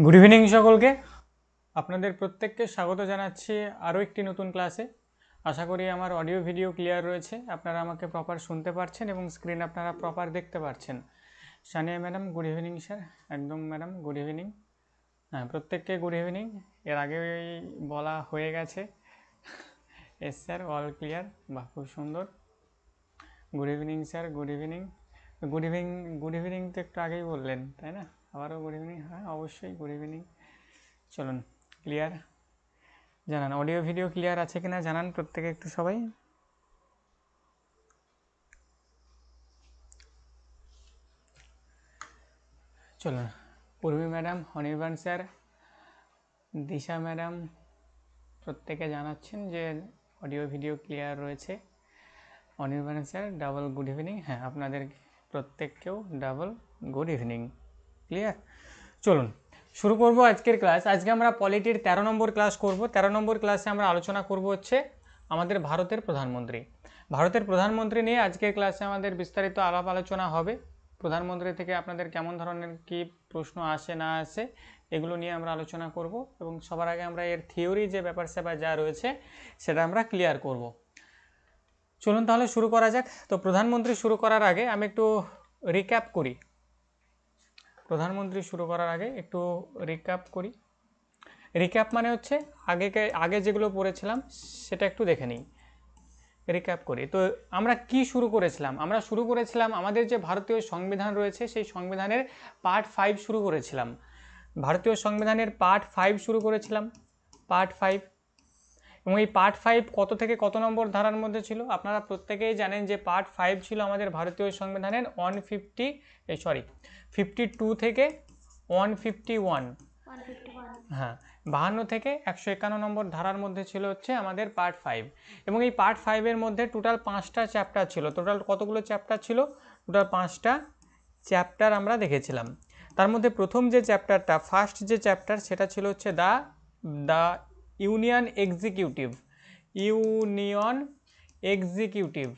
Good evening সকলকে। আপনাদের প্রত্যেককে স্বাগত জানাচ্ছি আরও একটি নতুন ক্লাসে। আশা করি আমার অডিও ভিডিও ক্লিয়ার রয়েছে, আপনারা আমাকে প্রপার শুনতে পারছেন এবং স্ক্রিন আপনারা প্রপার দেখতে পারছেন। Sania madam good evening sir. একদম ম্যাডাম গুড ইভিনিং। হ্যাঁ, প্রত্যেককে গুড ইভিনিং। এর আগে বলা হয়ে গেছে। S sir, all clear. বাহ, খুব সুন্দর। Good evening sir, good evening. Good evening, good evening তো একটু আগেই বললেন, তাই না? আবারও গুড ইভিনিং। হ্যাঁ, অবশ্যই গুড ইভিনিং। চলুন, ক্লিয়ার জানান, অডিও ভিডিও ক্লিয়ার আছে কিনা জানান প্রত্যেকে একটু সবাই। চলুন, পূর্বী ম্যাডাম, অনির্বাণ স্যার, দিশা ম্যাডাম প্রত্যেকে জানাচ্ছেন যে অডিও ভিডিও ক্লিয়ার রয়েছে। Anirban sir double good evening. হ্যাঁ, আপনাদের প্রত্যেককেও ডাবল গুড ইভিনিং। ক্লিয়ার। চলুন শুরু করব আজকের ক্লাস। আজকে আমরা পলিটির 13 নম্বর ক্লাস করব। 13 নম্বর ক্লাসে আমরা আলোচনা করব হচ্ছে আমাদের ভারতের প্রধানমন্ত্রী। ভারতের প্রধানমন্ত্রী নিয়ে আজকের ক্লাসে আমাদের বিস্তারিত আলাপ আলোচনা হবে। প্রধানমন্ত্রী থেকে আপনাদের কেমন ধরনের কি প্রশ্ন আসে না আসে এগুলো নিয়ে আমরা আলোচনা করব, এবং সবার আগে আমরা এর থিওরি যে ব্যাপার স্যাপার যা রয়েছে সেটা আমরা ক্লিয়ার করব। চলুন তাহলে শুরু করা যাক। তো প্রধানমন্ত্রী শুরু করার আগে আমি একটু রিক্যাপ করি। প্রধানমন্ত্রী শুরু করার আগে একটু রিক্যাপ করি। রিক্যাপ মানে হচ্ছে আগে যেগুলো পড়েছিলাম সেটা একটু দেখে নিই। রিক্যাপ করি। তো আমরা কি শুরু করেছিলাম? আমরা শুরু করেছিলাম আমাদের যে ভারতীয় সংবিধান রয়েছে সেই সংবিধানের পার্ট 5 শুরু করেছিলাম। ভারতীয় সংবিধানের পার্ট 5 শুরু করেছিলাম, পার্ট 5। এবং এই পার্ট 5 কত থেকে কত নম্বর ধারার মধ্যে ছিল? আপনারা প্রত্যেকেই জানেন যে পার্ট 5 ছিল আমাদের ভারতীয় সংবিধানের 52 থেকে 151। হ্যাঁ, 52 থেকে 151 নম্বর ধারার মধ্যে ছিল হচ্ছে আমাদের পার্ট 5। এবং এই পার্ট 5-এর মধ্যে টোটাল 5টা চ্যাপ্টার ছিল। টোটাল কতগুলো চ্যাপ্টার ছিল? টোটাল 5টা চ্যাপ্টার আমরা দেখেছিলাম। তার মধ্যে প্রথম যে চ্যাপ্টারটা, ফার্স্ট যে চ্যাপ্টার, সেটা ছিল হচ্ছে the union executive. Union executive,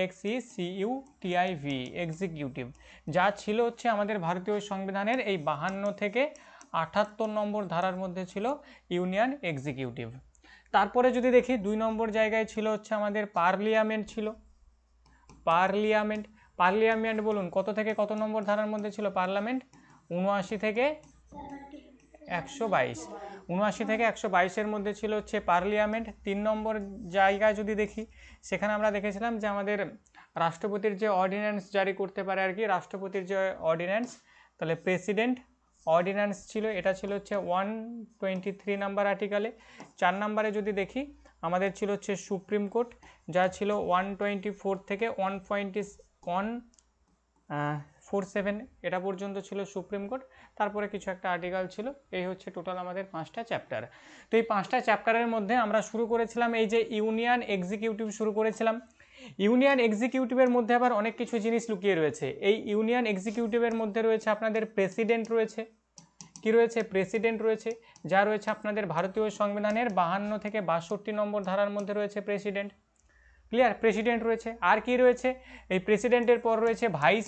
EXECUTIV, executive, যা ছিল হচ্ছে আমাদের ভারতীয় সংবিধানের এই 52 থেকে 78 নম্বর ধারার মধ্যে ছিল ইউনিয়ন এক্সিকিউটিভ। তারপরে যদি দেখি 2 নম্বর জায়গায় ছিল হচ্ছে আমাদের পার্লিয়ামেন্ট ছিল। পার্লিয়ামেন্ট বলুন কত থেকে কত নম্বর ধারার মধ্যে ছিল পার্লামেন্ট? 79 থেকে 122। 79 থেকে 122-এর মধ্যে ছিল হচ্ছে পার্লিয়ামেন্ট। 3 নম্বর জায়গায় যদি দেখি, সেখানে আমরা দেখেছিলাম যে আমাদের রাষ্ট্রপতির যে অর্ডিন্যান্স জারি করতে পারে আর কি, রাষ্ট্রপতির যে অর্ডিন্যান্স, তাহলে প্রেসিডেন্ট অর্ডিন্যান্স ছিল, এটা ছিল হচ্ছে 123 নাম্বার আর্টিকেলে। 4 নম্বরে যদি দেখি আমাদের ছিল হচ্ছে সুপ্রিম কোর্ট, যা ছিল 124 থেকে 1.147 এটা পর্যন্ত ছিল সুপ্রিম কোর্ট। তারপরে কিছু একটা আর্টিকেল ছিল। এই হচ্ছে টোটাল আমাদের 5টা চ্যাপ্টার। তো এই 5টা চ্যাপ্টারের মধ্যে আমরা শুরু করেছিলাম এই যে ইউনিয়ন এক্সিকিউটিভ শুরু করেছিলাম। ইউনিয়ন এক্সিকিউটিভের মধ্যে আবার অনেক কিছু জিনিস লুকিয়ে রয়েছে। এই ইউনিয়ন এক্সিকিউটিভের মধ্যে রয়েছে আপনাদের প্রেসিডেন্ট রয়েছে। কি রয়েছে? প্রেসিডেন্ট রয়েছে, যা রয়েছে আপনাদের ভারতীয় সংবিধানের 52 থেকে 62 নম্বর ধারার মধ্যে রয়েছে প্রেসিডেন্ট। ক্লিয়ার? প্রেসিডেন্ট রয়েছে। আর কি রয়েছে? এই প্রেসিডেন্টের পর রয়েছে ভাইস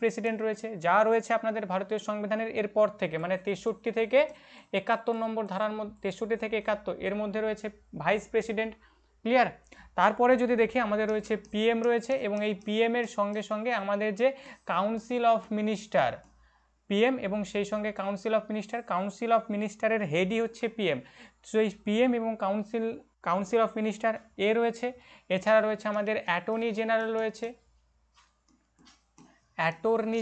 প্রেসিডেন্ট রয়েছে, যা রয়েছে আপনাদের ভারতীয় সংবিধানের এরপর থেকে, মানে 63 থেকে 71 নম্বর ধারার মধ্যে, 63 থেকে 71 এর মধ্যে রয়েছে ভাইস প্রেসিডেন্ট। ক্লিয়ার? তারপরে যদি দেখি আমাদের রয়েছে পিএম রয়েছে, এবং এই পিএম এর সঙ্গে সঙ্গে আমাদের যে কাউন্সিল অফ মিনিস্টার, পিএম এবং সেই সঙ্গে কাউন্সিল অফ মিনিস্টারের হেডই হচ্ছে পিএম। তো এই পিএম এবং কাউন্সিল অফ মিনিস্টার এ রয়েছে। এছাড়া রয়েছে আমাদের অ্যাটর্নি জেনারেল রয়েছে, অ্যাটর্নি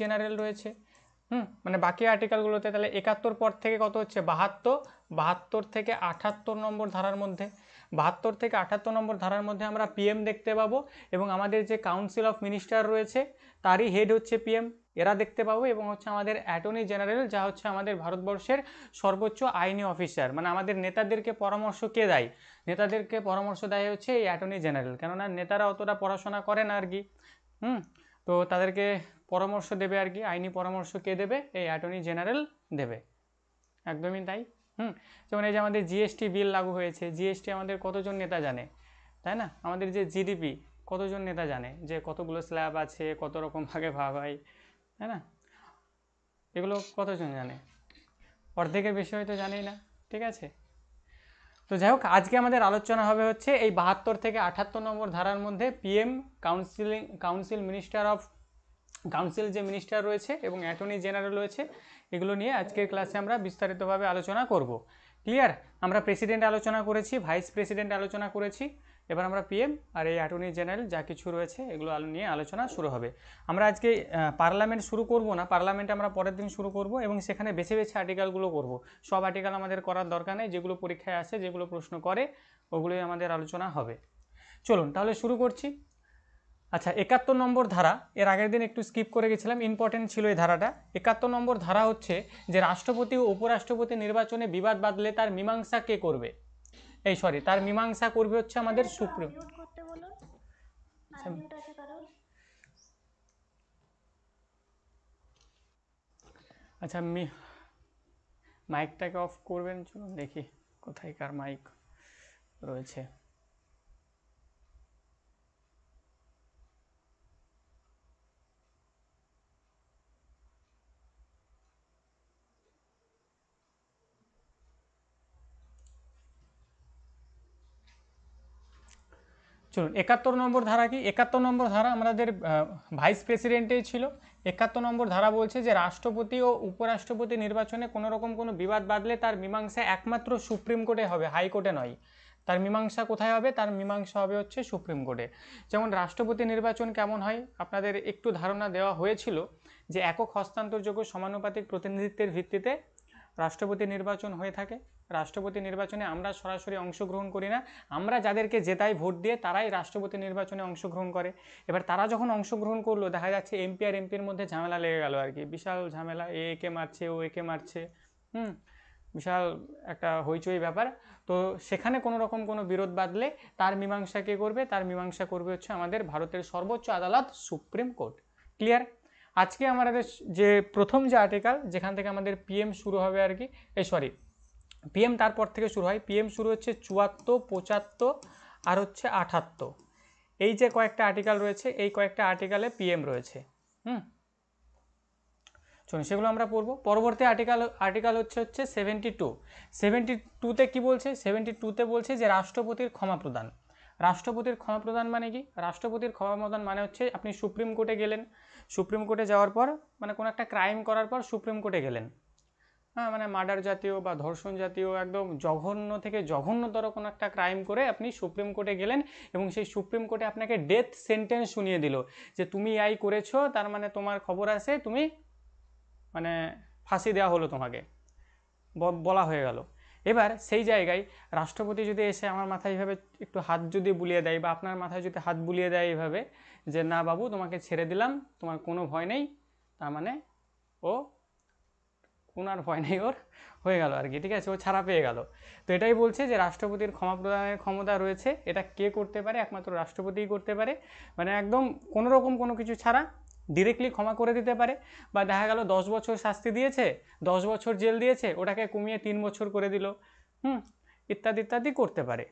জেনারেল রয়েছে। মানে বাকি আর্টিকেলগুলোতে তাহলে 71 পর থেকে কত হচ্ছে? 72 থেকে 78 নম্বর ধারার মধ্যে, 72 থেকে 78 নম্বর ধারার মধ্যে আমরা পিএম দেখতে পাবো, এবং আমাদের যে কাউন্সিল অফ মিনিস্টার রয়েছে তারই হেড হচ্ছে পিএম, এরা দেখতে পাবো। এবং হচ্ছে আমাদের অ্যাটর্নি জেনারেল, যা হচ্ছে আমাদের ভারতবর্ষের সর্বোচ্চ আইনি অফিসার, মানে আমাদের নেতাদেরকে পরামর্শ কে দেয়? নেতাদেরকে পরামর্শ দেয় হচ্ছে এই অ্যাটর্নি জেনারেল, কেননা নেতারা অতটা পড়াশোনা করে না আর কি। তো তাদেরকে পরামর্শ দেবে আর কি, আইনি পরামর্শ কে দেবে? এই অ্যাটর্নি জেনারেল দেবে। একদমই তাই। যেমন এই যে আমাদের জিএসটি বিল লাগু হয়েছে, জিএসটি আমাদের কতজন নেতা জানে, তাই না? আমাদের যে জিডিপি, কতজন নেতা জানে যে কতগুলো স্ল্যাব আছে, কত রকম ভাগে ভাগ হয়, তাই না? এগুলো কতজন জানে? অর্ধেকের বেশি হয়তো জানেই না, ঠিক আছে। তো যাই হোক, আজকে আমাদের আলোচনা হবে হচ্ছে এই 72 থেকে 78 নম্বর ধারার মধ্যে PM, council minister of council যে মিনিস্টার রয়েছে এবং অ্যাটর্নি জেনারেল রয়েছে, এগুলো নিয়ে আজকের ক্লাসে আমরা বিস্তারিতভাবে আলোচনা করব। ক্লিয়ার? আমরা প্রেসিডেন্ট আলোচনা করেছি, ভাইস প্রেসিডেন্ট আলোচনা করেছি, এবার আমরা পিএম আর এই অ্যাটর্নি জেনারেল যা কিছু রয়েছে এগুলো নিয়ে আলোচনা শুরু হবে। আমরা আজকে পার্লামেন্ট শুরু করব না, পার্লামেন্ট আমরা পরের দিন শুরু করব এবং সেখানে বেছে বেছে আর্টিকেলগুলো করব। সব আর্টিকেল আমাদের করার দরকার নেই, যেগুলো পরীক্ষায় আসে, যেগুলো প্রশ্ন করে ওগুলোই আমাদের আলোচনা হবে। চলুন তাহলে শুরু করছি। আচ্ছা, 71 নম্বর ধারা, এর আগের দিন একটু স্কিপ করে গেছিলাম, ইম্পর্টেন্ট ছিল এই ধারাটা। 71 নম্বর ধারা হচ্ছে যে রাষ্ট্রপতি ও উপরাষ্ট্রপতি নির্বাচনে বিবাদ বাঁধলে তার মীমাংসা কে করবে? তার মীমাংসা করবে হচ্ছে আমাদের সুপ্রিম। আচ্ছা, মাইকটাকে অফ করবেন, চলুন দেখি কোথায় কার মাইক রয়েছে। চলুন, 71 নম্বর ধারা কি? 71 নম্বর ধারা আমাদের ভাইস প্রেসিডেন্টেই ছিল। 71 নম্বর ধারা বলছে যে রাষ্ট্রপতি ও উপরাষ্ট্রপতি নির্বাচনে কোনো রকম কোনো বিবাদ বাঁধলে তার মীমাংসা একমাত্র সুপ্রিম কোর্টে হবে, হাইকোর্টে নয়। তার মীমাংসা কোথায় হবে? তার মীমাংসা হবে হচ্ছে সুপ্রিম কোর্টে। যেমন রাষ্ট্রপতি নির্বাচন কেমন হয় আপনাদের একটু ধারণা দেওয়া হয়েছিল, যে একক হস্তান্তরযোগ্য সমানুপাতিক প্রতিনিধিত্বের ভিত্তিতে রাষ্ট্রপতি নির্বাচন হয়ে থাকে। রাষ্ট্রপতি নির্বাচনে আমরা সরাসরি অংশগ্রহণ করি না, আমরা যাদেরকে জেতাই ভোট দিয়ে তারাই রাষ্ট্রপতি নির্বাচনে অংশগ্রহণ করে। এবার তারা যখন অংশগ্রহণ করলো, দেখা যাচ্ছে এমপি আর এমপির মধ্যে ঝামেলা লেগে গেল আর কি, বিশাল ঝামেলা, একে মারছে ও একে মারছে, বিশাল একটা হইচই ব্যাপার। তো সেখানে কোনো রকম কোনো বিরোধ বাঁধলে তার মীমাংসা কে করবে? তার মীমাংসা করবে হচ্ছে আমাদের ভারতের সর্বোচ্চ আদালত, সুপ্রিম কোর্ট। ক্লিয়ার? আজকে আমাদের যে প্রথম যে আর্টিকেল, যেখান থেকে আমাদের পিএম শুরু হবে আর কি, পিএম তারপর থেকে শুরু হয়। পিএম শুরু হচ্ছে 74, 75 আর হচ্ছে 78। এই যে কয়েকটা আর্টিকেল রয়েছে, এই কয়েকটা আর্টিকেলে পিএম রয়েছে। চলুন সেগুলো আমরা পড়ব। পরবর্তী আর্টিকেল হচ্ছে 72। 72তে কি বলছে? 72তে বলছে যে রাষ্ট্রপতির ক্ষমা প্রদান। রাষ্ট্রপতির ক্ষমা প্রদান মানে কি? রাষ্ট্রপতির ক্ষমা প্রদান মানে হচ্ছে আপনি সুপ্রিম কোর্টে গেলেন, সুপ্রিম কোর্টে যাওয়ার পর মানে কোনো একটা ক্রাইম করার পর সুপ্রিম কোর্টে গেলেন, হ্যাঁ, মানে মার্ডার জাতীয় বা ধর্ষণ জাতীয় একদম জঘন্য থেকে জঘন্যতর কোনো একটা ক্রাইম করে আপনি সুপ্রিম কোর্টে গেলেন এবং সেই সুপ্রিম কোর্টে আপনাকে ডেথ সেন্টেন্স শুনিয়ে দিল যে তুমি এই করেছো, তার মানে তোমার খবর আছে, তুমি মানে ফাঁসি দেওয়া হলো, তোমাকে বলা হয়ে গেল। এবার সেই জায়গায় রাষ্ট্রপতি যদি এসে আমার মাথায় এইভাবে একটু হাত যদি বুলিয়ে দেয় বা আপনার মাথায় যদি হাত বুলিয়ে দেয় এইভাবে যে না বাবু তোমাকে ছেড়ে দিলাম, তোমার কোনো ভয় নেই, তার মানে ও ওনার ভয় নেই, ওর হয়ে গেল আর কি, ঠিক আছে, ও ছাড়া পেয়ে গেল। তো এটাই বলছে যে রাষ্ট্রপতির ক্ষমা প্রদানের ক্ষমতা রয়েছে। এটা কে করতে পারে? একমাত্র রাষ্ট্রপতিই করতে পারে। মানে একদম কোনো রকম কোনো কিছু ছাড়া ডিরেক্টলি ক্ষমা করে দিতে পারে। বা দেখা গেল 10 বছর শাস্তি দিয়েছে, 10 বছর জেল দিয়েছে, ওটাকে কমিয়ে 3 বছর করে দিল, ইত্যাদি ইত্যাদি করতে পারে।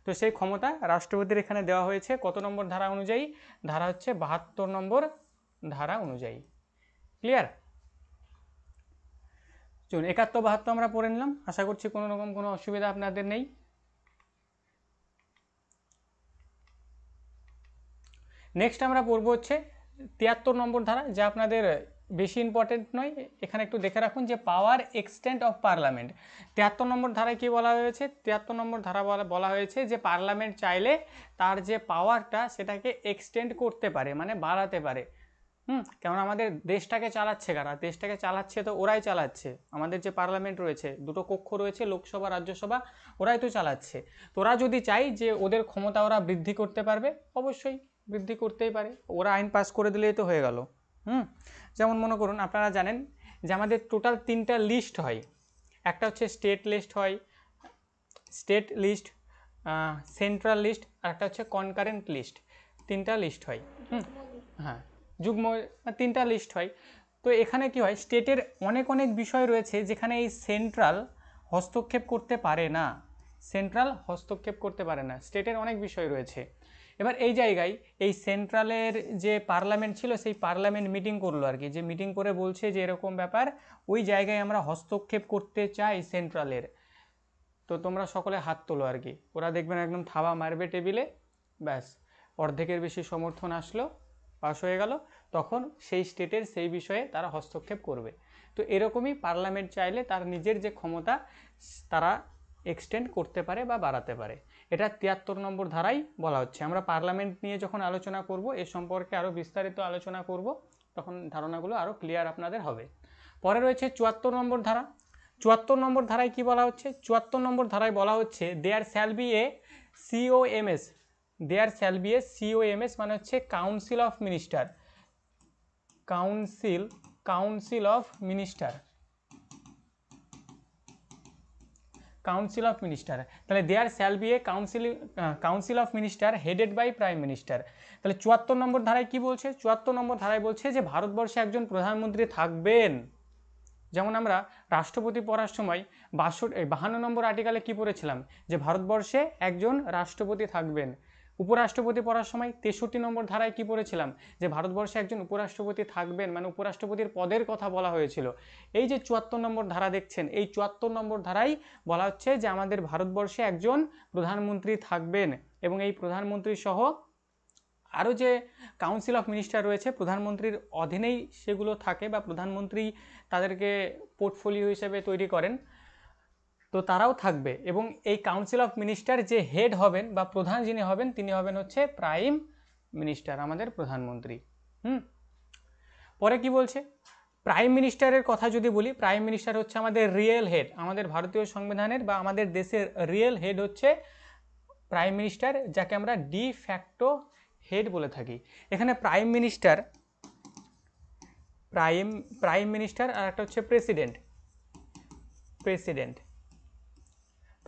তো সেই ক্ষমতা রাষ্ট্রপতির এখানে দেওয়া হয়েছে কত নম্বর ধারা অনুযায়ী? ধারা হচ্ছে 72 নম্বর ধারা অনুযায়ী। ক্লিয়ার? চলুন 71, 72 আমরা পড়ে নিলাম, আশা করছি কোনো রকম কোনো অসুবিধা আপনাদের নেই। নেক্সট আমরা পড়বো হচ্ছে 73 নম্বর ধারা, যা আপনাদের বেশি ইম্পর্টেন্ট নয়, এখানে একটু দেখে রাখুন যে পাওয়ার এক্সটেন্ট অফ পার্লামেন্ট। 73 নম্বর ধারায় কি বলা হয়েছে? 73 নম্বর ধারা বলা হয়েছে যে পার্লামেন্ট চাইলে তার যে পাওয়ারটা সেটাকে এক্সটেন্ড করতে পারে, মানে বাড়াতে পারে। কেমন আমাদের দেশটাকে চালাচ্ছে কারা? দেশটাকে চালাচ্ছে তো ওরাই চালাচ্ছে, আমাদের যে পার্লামেন্ট রয়েছে, দুটো কক্ষ রয়েছে, লোকসভা রাজ্যসভা, ওরাই তো চালাচ্ছে। তোরা যদি চাই যে ওদের ক্ষমতা ওরা বৃদ্ধি করতে পারবে, অবশ্যই বৃদ্ধি করতেই পারে, ওরা আইন পাস করে দিলেই তো হয়ে গেল। যেমন মনে করুন, আপনারা জানেন যে আমাদের টোটাল 3টা লিস্ট হয়। একটা হচ্ছে স্টেট লিস্ট হয়, সেন্ট্রাল লিস্ট, আর একটা হচ্ছে কনকারেন্ট লিস্ট। 3টা লিস্ট হয়। হ্যাঁ, যুগ্ম 3টা লিস্ট হয়। তো এখানে কি হয়, স্টেটের অনেক অনেক বিষয় রয়েছে যেখানে এই সেন্ট্রাল হস্তক্ষেপ করতে পারে না। সেন্ট্রাল হস্তক্ষেপ করতে পারে না, স্টেটের অনেক বিষয় রয়েছে। এবার এই জায়গায় এই সেন্ট্রালের যে পার্লামেন্ট ছিল সেই পার্লামেন্ট মিটিং করলো আর কি, যে মিটিং করে বলছে যে এরকম ব্যাপার, ওই জায়গায় আমরা হস্তক্ষেপ করতে চাই সেন্ট্রালের, তো তোমরা সকলে হাত তোলো আর কি। ওরা দেখবেন একদম থাবা মারবে টেবিলে, ব্যাস অর্ধেকের বেশি সমর্থন আসলো, পাস হয়ে গেল, তখন সেই স্টেটের সেই বিষয়ে তারা হস্তক্ষেপ করবে। তো এরকমই পার্লামেন্ট চাইলে তার নিজের যে ক্ষমতা তারা এক্সটেন্ড করতে পারে বা বাড়াতে পারে। এটা 73 নম্বর ধারাই বলা হচ্ছে। আমরা পার্লামেন্ট নিয়ে যখন আলোচনা করব এ সম্পর্কে আরও বিস্তারিত আলোচনা করব, তখন ধারণাগুলো আরও ক্লিয়ার আপনাদের হবে। পরে রয়েছে 74 নম্বর ধারা। 74 নম্বর ধারায় কি বলা হচ্ছে? 74 নম্বর ধারায় বলা হচ্ছে there shall be a COMS, there shall be a COMS মানে হচ্ছে council of minister, council of minister, council of minister. তাহলে there shall be a council of minister headed by prime minister. তাহলে 74 নম্বর ধারায় কি বলছে? 74 নম্বর ধারায় বলছে যে ভারতবর্ষে একজন প্রধানমন্ত্রী থাকবেন। যেমন আমরা রাষ্ট্রপতি পড়ার সময় 52 নম্বর আর্টিকেলে কি পড়েছিলাম, যে ভারতবর্ষে একজন রাষ্ট্রপতি থাকবেন। উপরাষ্ট্রপতি পড়ার সময় 63 নম্বর ধারায় কি পড়েছিলাম, যে ভারতবর্ষে একজন উপরাষ্ট্রপতি থাকবেন, মানে উপরাষ্ট্রপতির পদের কথা বলা হয়েছিল। এই যে 74 নম্বর ধারা দেখছেন, এই 74 নম্বর ধারায় বলা হচ্ছে যে আমাদের ভারতবর্ষে একজন প্রধানমন্ত্রী থাকবেন, এবং এই প্রধানমন্ত্রী সহ আরও যে কাউন্সিল অফ মিনিস্টার রয়েছে প্রধানমন্ত্রীর অধীনেই সেগুলো থাকে, বা প্রধানমন্ত্রী তাদেরকে পোর্টফোলিও হিসেবে তৈরি করেন, তো তারাও থাকবে। এবং এই কাউন্সিল অফ মিনিস্টার যে হেড হবেন বা প্রধান যিনি হবেন তিনি হবেন হচ্ছে প্রাইম মিনিস্টার, আমাদের প্রধানমন্ত্রী। পরে কি বলছে, প্রাইম মিনিস্টারের কথা যদি বলি, প্রাইম মিনিস্টার হচ্ছে আমাদের রিয়েল হেড, আমাদের ভারতীয় সংবিধানের বা আমাদের দেশের রিয়েল হেড হচ্ছে প্রাইম মিনিস্টার, যাকে আমরা ডি ফ্যাক্টো হেড বলে থাকি। এখানে প্রাইম মিনিস্টার আর একটা হচ্ছে president,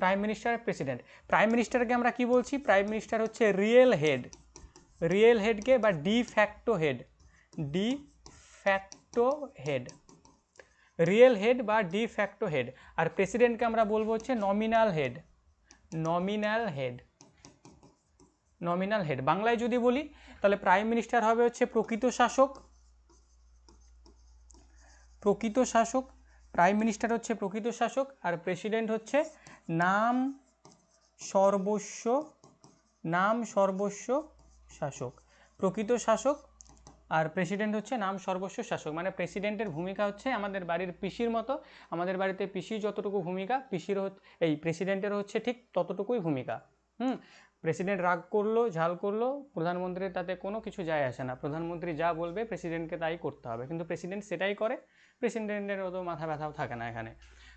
prime minister president. Prime মিনিস্টারকে আমরা কি বলছি? প্রাইম মিনিস্টার হচ্ছে রিয়েল হেডকে বা de facto head, real head বা ডি ফ্যাক্টো হেড। আর প্রেসিডেন্টকে আমরা বলবো হচ্ছে নমিনাল হেড। বাংলায় যদি বলি তাহলে প্রাইম মিনিস্টার হবে হচ্ছে প্রকৃত শাসক, প্রাইম মিনিস্টার হচ্ছে প্রকৃত শাসক, আর প্রেসিডেন্ট হচ্ছে নাম সর্বস্ব শাসক। প্রকৃত শাসক আর প্রেসিডেন্ট হচ্ছে নাম সর্বস্ব শাসক। মানে প্রেসিডেন্টের ভূমিকা হচ্ছে আমাদের বাড়ির পিসির মতো, আমাদের বাড়িতে পিসির যতটুকু ভূমিকা এই প্রেসিডেন্টের হচ্ছে ঠিক ততটুকুই ভূমিকা। প্রেসিডেন্ট রাগ করলো, ঝাল করলো, প্রধানমন্ত্রীর তাতে কোনো কিছু যায় আসে না, প্রধানমন্ত্রী যা বলবে প্রেসিডেন্টকে তাই করতে হবে, কিন্তু প্রেসিডেন্ট সেটাই করে, প্রেসিডেন্টের অত মাথা ব্যথাও থাকে না এখানে।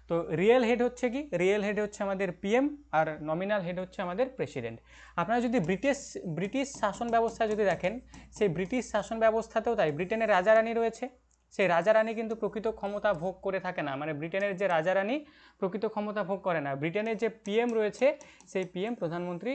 তো রিয়েল হেড হচ্ছে কি? রিয়েল হেড হচ্ছে আমাদের পিএম, আর নমিনাল হেড হচ্ছে আমাদের প্রেসিডেন্ট। আপনারা যদি ব্রিটিশ শাসন ব্যবস্থা যদি দেখেন, সেই ব্রিটিশ শাসন ব্যবস্থাতেও তাই, ব্রিটেনের রাজা রানী রয়েছে, সেই রাজা রানী কিন্তু প্রকৃত ক্ষমতা ভোগ করে থাকে না, মানে ব্রিটেনের যে রাজা রানী প্রকৃত ক্ষমতা ভোগ করে না। ব্রিটেনের যে পিএম রয়েছে সেই পিএম প্রধানমন্ত্রী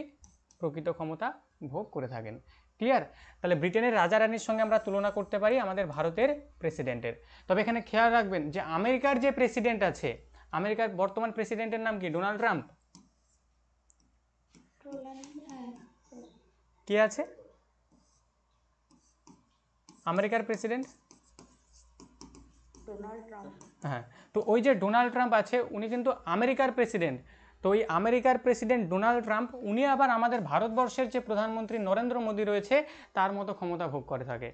প্রকৃত ক্ষমতা ভোগ করে থাকেন। ক্লিয়ার? তাহলে ব্রিটেনের রাজা রানীর সঙ্গে আমরা তুলনা করতে পারি আমাদের ভারতের প্রেসিডেন্টের। তবে এখানে খেয়াল রাখবেন যে আমেরিকার যে প্রেসিডেন্ট আছে, আমেরিকার বর্তমান প্রেসিডেন্টের নাম কি? Donald Trump. কে আছে আমেরিকার প্রেসিডেন্ট? হ্যাঁ, তো ওই যে ডোনাল্ড ট্রাম্প আছে উনি কিন্তু আমেরিকার প্রেসিডেন্ট। তো ওই আমেরিকার প্রেসিডেন্ট ডোনাল্ড ট্রাম্প উনি আবার আমাদের ভারতবর্ষের যে প্রধানমন্ত্রী নরেন্দ্র মোদী রয়েছে তার মতো ক্ষমতা ভোগ করে থাকে।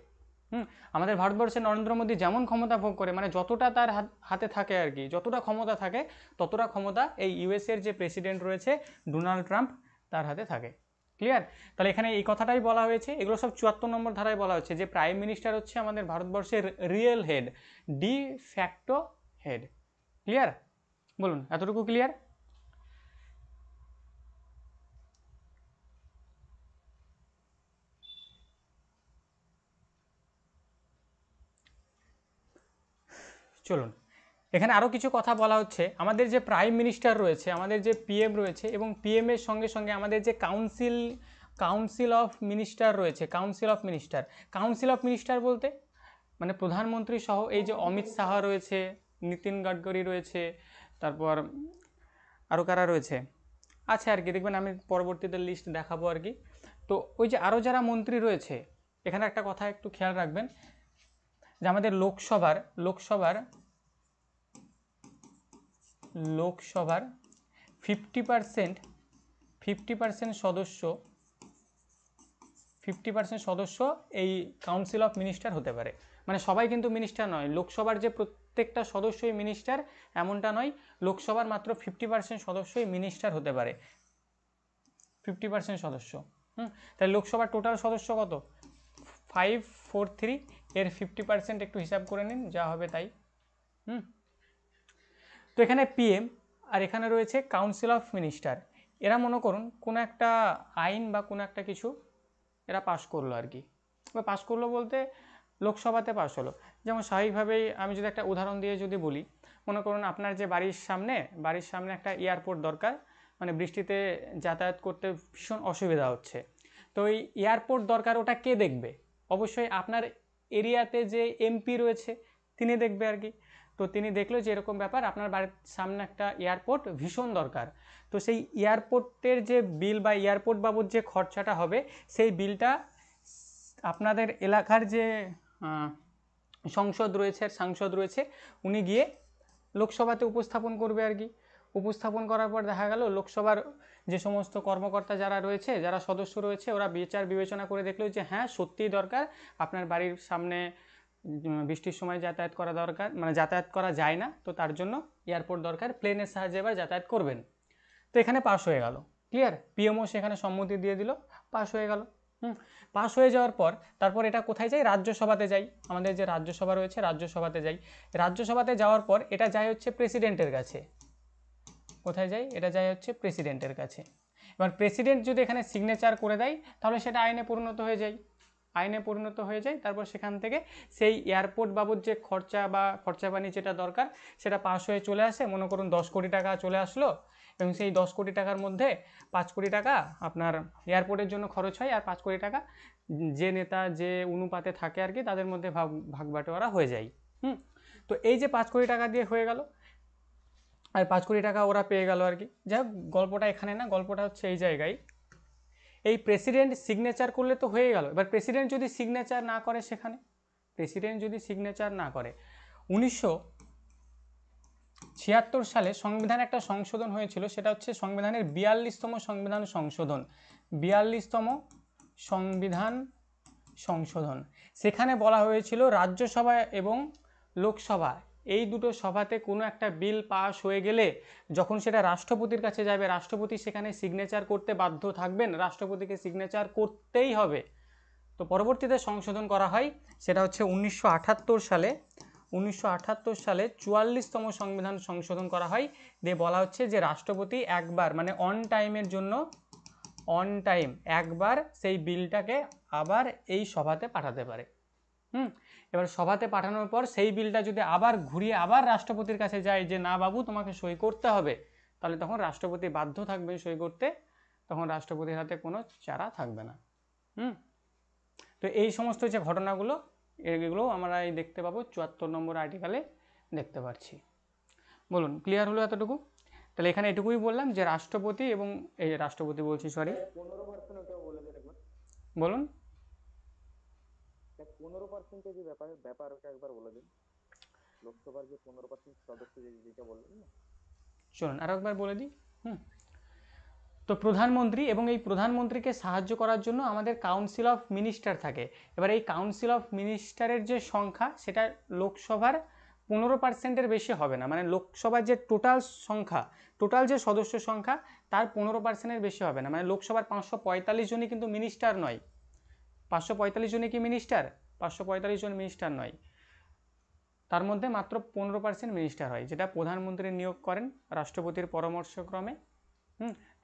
আমাদের ভারতবর্ষের নরেন্দ্র মোদী যেমন ক্ষমতা ভোগ করে, মানে যতটা তার হাতে থাকে আর কি, যতটা ক্ষমতা থাকে ততটা ক্ষমতা এই ইউএসএর যে প্রেসিডেন্ট রয়েছে ডোনাল্ড ট্রাম্প তার হাতে থাকে। ক্লিয়ার? তাহলে এখানে এই কথাটাই বলা হয়েছে, এগুলো সব 74 নম্বর ধারায় বলা হচ্ছে যে প্রাইম মিনিস্টার হচ্ছে আমাদের ভারতবর্ষের real head, D facto head. Clear? বলুন, এতটুকু ক্লিয়ার? চলুন, এখানে আরও কিছু কথা বলা হচ্ছে। আমাদের যে প্রাইম মিনিস্টার রয়েছে, আমাদের যে পিএম রয়েছে, এবং পিএম এর সঙ্গে সঙ্গে আমাদের যে কাউন্সিল অফ মিনিস্টার রয়েছে, কাউন্সিল অফ মিনিস্টার বলতে মানে প্রধানমন্ত্রী সহ এই যে অমিত শাহ রয়েছে, নীতিন গাডকারি রয়েছে, তারপর আরও কারা রয়েছে, আছে আর কি, দেখবেন আমি পরবর্তীতে লিস্ট দেখাবো আর কি। তো ওই যে আরও যারা মন্ত্রী রয়েছে, এখানে একটা কথা একটু খেয়াল রাখবেন যে আমাদের লোকসভার 50% সদস্য এই কাউন্সিল অফ মিনিস্টার হতে পারে। মানে সবাই কিন্তু মিনিস্টার নয়, লোকসভার যে প্রত্যেকটা সদস্যই মিনিস্টার এমনটা নয়, লোকসভার মাত্র 50% সদস্যই মিনিস্টার হতে পারে, 50% সদস্য। তাহলে লোকসভার টোটাল সদস্য কত? 543, এর 50% একটু হিসাব করে নিন, যা হবে তাই। তো এখানে পিএম আর এখানে রয়েছে কাউন্সিল অফ মিনিস্টার। এরা মনে করুন কোনো একটা আইন বা কোনো একটা কিছু এরা পাশ করলো আর কি, বা পাশ করলো বলতে লোকসভাতে পাশ হলো। যেমন স্বাভাবিকভাবেই আমি যদি একটা উদাহরণ দিয়ে যদি বলি, মনে করুন আপনার যে বাড়ির সামনে একটা এয়ারপোর্ট দরকার, মানে বৃষ্টিতে যাতায়াত করতে ভীষণ অসুবিধা হচ্ছে। তো ওই এয়ারপোর্ট দরকার, ওটা কে দেখবে? অবশ্যই আপনার এরিয়াতে যে এমপি রয়েছে তিনি দেখবে আর কি। তো তিনি দেখলো যে এরকম ব্যাপার, আপনার বাড়ির সামনে একটা এয়ারপোর্ট ভীষণ দরকার। তো সেই এয়ারপোর্টের যে বিল বা এয়ারপোর্ট বাবদ যে খরচাটা হবে, সেই বিলটা আপনাদের এলাকার যে সাংসদ রয়েছে উনি গিয়ে লোকসভাতে উপস্থাপন করবে আর কি। উপস্থাপন করার পর দেখা গেল লোকসভার যে সমস্ত কর্মকর্তা যারা রয়েছে, যারা সদস্য রয়েছে, ওরা বিচার বিবেচনা করে দেখলো যে হ্যাঁ সত্যিই দরকার, আপনার বাড়ির সামনে বৃষ্টির সময় যাতায়াত করা দরকার, মানে যাতায়াত করা যায় না, তো তার জন্য এয়ারপোর্ট দরকার, প্লেনের সাহায্যে এবার যাতায়াত করবেন। তো এখানে পাস হয়ে গেল, ক্লিয়ার। পিএমও সেখানে সম্মতি দিয়ে দিল, পাস হয়ে গেল। পাস হয়ে যাওয়ার পর তারপর এটা কোথায় যাই? রাজ্যসভাতে যাই। আমাদের যে রাজ্যসভা রয়েছে রাজ্যসভাতে যাই। রাজ্যসভাতে যাওয়ার পর এটা যায় হচ্ছে প্রেসিডেন্টের কাছে। কোথায় যাই? এটা যায় হচ্ছে প্রেসিডেন্টের কাছে। এবার প্রেসিডেন্ট যদি এখানে সিগনেচার করে দেয় তাহলে সেটা আইনে পরিণত হয়ে যায়। তারপর সেখান থেকে সেই এয়ারপোর্ট বাবদ যে খরচা পানি যেটা দরকার সেটা পাস হয়ে চলে আসে। মনে করুন 10 কোটি টাকা চলে আসলো, এবং সেই 10 কোটি টাকার মধ্যে 5 কোটি টাকা আপনার এয়ারপোর্টের জন্য খরচ হয়, আর 5 কোটি টাকা যে নেতা যে অনুপাতে থাকে আর কি তাদের মধ্যে ভাগ বাটোয়ারা হয়ে যায়। তো এই যে 5 কোটি টাকা দিয়ে হয়ে গেল, আর 5 কোটি টাকা ওরা পেয়ে গেল আর কি। যাই হোক, গল্পটা এখানে না, গল্পটা হচ্ছে এই জায়গায়। এই প্রেসিডেন্ট সিগনেচার করলে তো হয়ে গেল, এবার প্রেসিডেন্ট যদি সিগনেচার না করে, সেখানে প্রেসিডেন্ট যদি সিগনেচার না করে, 1976 সালে সংবিধানে একটা সংশোধন হয়েছিল, সেটা হচ্ছে সংবিধানের 42তম সংবিধান সংশোধন। 42তম সংবিধান সংশোধন। সেখানে বলা হয়েছিল রাজ্যসভা এবং লোকসভা এই দুটো সভাতে কোনো একটা বিল পাস হয়ে গেলে যখন সেটা রাষ্ট্রপতির কাছে যাবে, রাষ্ট্রপতি সেখানে সিগনেচার করতে বাধ্য থাকবেন, রাষ্ট্রপতিকে সিগনেচার করতেই হবে। তো পরবর্তীতে সংশোধন করা হয়, সেটা হচ্ছে 1978 সালে 44তম সংবিধান সংশোধন করা হয়। দিয়ে বলা হচ্ছে যে রাষ্ট্রপতি একবার, মানে অন টাইম একবার সেই বিলটাকে আবার এই সভাতে পাঠাতে পারে। এবার সভাতে পাঠানোর পর সেই বিলটা যদি আবার ঘুরিয়ে আবার রাষ্ট্রপতির কাছে যায় যে না বাবু তোমাকে সই করতে হবে, তাহলে তখন রাষ্ট্রপতি বাধ্য থাকবেন সই করতে, তখন রাষ্ট্রপতির হাতে কোনো চারা থাকবে না। তো এই সমস্ত যে ঘটনাগুলো, এগুলো আমরা এই দেখতে পাবো 74 নম্বর আর্টিকেলে দেখতে পাচ্ছি। বলুন, ক্লিয়ার হলো এতটুকু? তাহলে এখানে এটুকুই বললাম যে রাষ্ট্রপতি এবং এই রাষ্ট্রপতি বলছি, সরি, 15% বলে দেন একবার। বলুন 15% যে ব্যাপার ওটা একবার বলে দিন। লোকসভার যে 15% সদস্য যেটা বললেন না। চলুন আরও একবার বলে দিই। তো প্রধানমন্ত্রী এবং এই প্রধানমন্ত্রীকে সাহায্য করার জন্য আমাদের কাউন্সিল অফ মিনিস্টার থাকে। এবার এই কাউন্সিল অফ মিনিস্টারের যে সংখ্যা সেটা লোকসভার 15%-এর বেশি হবে না, মানে লোকসভার যে টোটাল যে সদস্য সংখ্যা তার 15%-এর বেশি হবে না। মানে লোকসভার 545 জনই কিন্তু মিনিস্টার নয়। 545 জনই কি মিনিস্টার? 545 জন মিনিস্টার নয়, তার মধ্যে মাত্র 15% মিনিস্টার হয়, যেটা প্রধানমন্ত্রী নিয়োগ করেন রাষ্ট্রপতির পরামর্শক্রমে।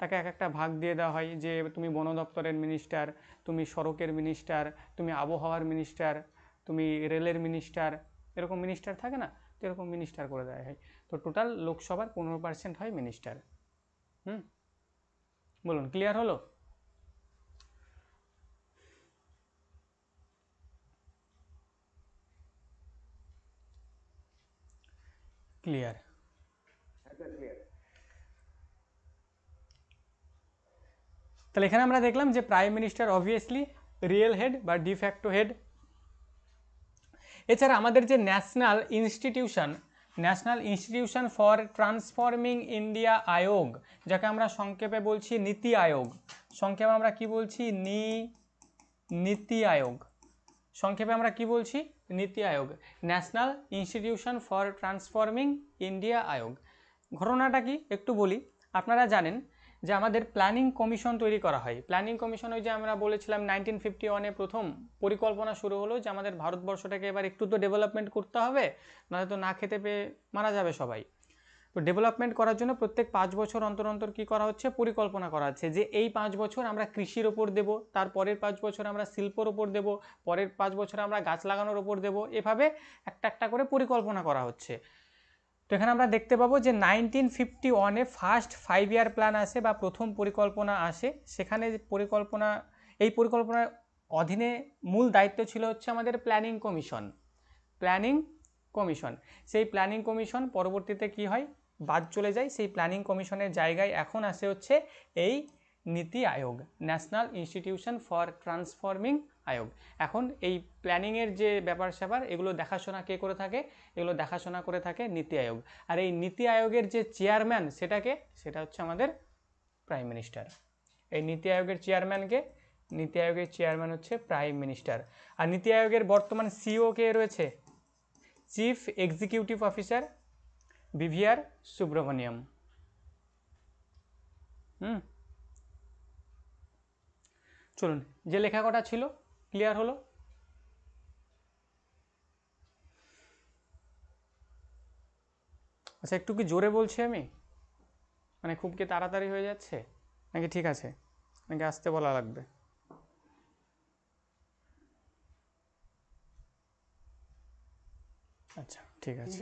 তাকে এক একটা ভাগ দিয়ে দেওয়া হয় যে তুমি বন দপ্তরের মিনিস্টার, তুমি সড়কের মিনিস্টার, তুমি আবহাওয়ার মিনিস্টার, তুমি রেলের মিনিস্টার, এরকম মিনিস্টার থাকে না, তো এরকম মিনিস্টার করে দেওয়া হয়। তো টোটাল লোকসভার 15% হয় মিনিস্টার। বলুন, ক্লিয়ার হলো? ক্লিয়ার? হ্যাঁ স্যার, ক্লিয়ার। তাহলে এখানে আমরা দেখলাম যে prime minister obviously real head বা ডিফ্যাক্টো হেড। এছাড়া আমাদের যে National Institution for Transforming India Aayog, যাকে আমরা সংক্ষেপে বলছি নীতি আয়োগ, সংক্ষেপে আমরা কি বলছি নীতি আয়োগ, সংক্ষেপে আমরা কি বলছি NITI Aayog, National Institution for Transforming India Aayog. ঘটনাটা কি একটু বলি। আপনারা জানেন যে আমাদের প্ল্যানিং কমিশন তৈরি করা হয়। প্ল্যানিং কমিশন ওই যে আমরা বলেছিলাম 1951-এ প্রথম পরিকল্পনা শুরু হলো যে আমাদের ভারতবর্ষটাকে এবার একটু তো ডেভেলপমেন্ট করতে হবে, নাহলে তো না খেতে পেয়ে মারা যাবে সবাই। তো ডেভেলপমেন্ট করার জন্য প্রত্যেক 5 বছর অন্তর অন্তর কী করা হচ্ছে, পরিকল্পনা করা হচ্ছে যে এই 5 বছর আমরা কৃষির ওপর দেবো, তার পরের 5 বছর আমরা শিল্পর ওপর দেবো, পরের 5 বছর আমরা গাছ লাগানোর ওপর দেবো, এভাবে একটা একটা করে পরিকল্পনা করা হচ্ছে। তো এখানে আমরা দেখতে পাবো যে 1951-এ ফার্স্ট 5 ইয়ার প্ল্যান আসে বা প্রথম পরিকল্পনা আসে। সেখানে এই পরিকল্পনার অধীনে মূল দায়িত্ব ছিল হচ্ছে আমাদের প্ল্যানিং কমিশন। সেই প্ল্যানিং কমিশন পরবর্তীতে কি হয়, বাদ চলে যায়। সেই প্ল্যানিং কমিশনের জায়গায় এখন আসে হচ্ছে এই নীতি Aayog, National Institution for transforming আয়োগ। এখন এই প্ল্যানিংয়ের যে ব্যাপার স্যাপার এগুলো দেখাশোনা কে করে থাকে, এগুলো দেখাশোনা করে থাকে নীতি আয়োগ। আর এই নীতি আয়োগের যে চেয়ারম্যান সেটা হচ্ছে আমাদের প্রাইম মিনিস্টার। এই নীতি আয়োগের চেয়ারম্যান হচ্ছে প্রাইম মিনিস্টার। আর নীতি আয়োগের বর্তমান সিইও কে রয়েছে, chief executive officer BVR Subramaniam. চলুন, যে লেখাটা ছিল ক্লিয়ার হলো? আচ্ছা, একটু কি জোরে বলছি আমি, মানে খুব কি তাড়াতাড়ি হয়ে যাচ্ছে নাকি ঠিক আছে, নাকি আস্তে বলা লাগবে? আচ্ছা ঠিক আছে।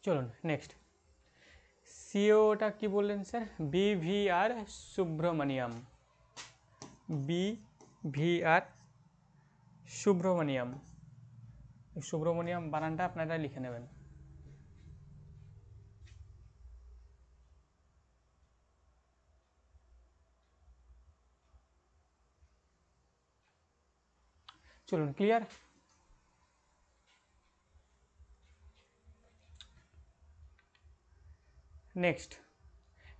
চলুন নেক্সট। সিওটা কি বললেন স্যার? বিভিআর সুব্রমণিয়াম। সুব্রমণিয়াম বানানটা আপনারা লিখে নেবেন। চলুন, ক্লিয়ার?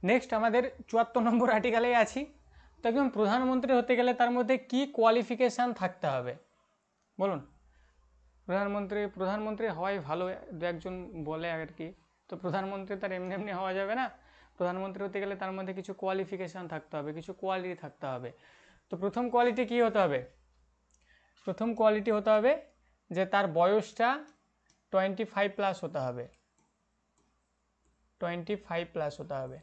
নেক্সট আমাদের 74 নম্বর আর্টিকেলেই আছি। তো একজন প্রধানমন্ত্রী হতে গেলে তার মধ্যে কি কোয়ালিফিকেশান থাকতে হবে বলুন? প্রধানমন্ত্রী হওয়াই ভালো, দু একজন বলে আর কি। তো প্রধানমন্ত্রী তার এমনি এমনি হওয়া যাবে না। প্রধানমন্ত্রী হতে গেলে তার মধ্যে কিছু কোয়ালিফিকেশান থাকতে হবে, কিছু কোয়ালিটি থাকতে হবে। তো প্রথম কোয়ালিটি কি হতে হবে? প্রথম কোয়ালিটি হতে হবে যে তার বয়সটা 25+ হতে হবে। 25+ হতে হবে।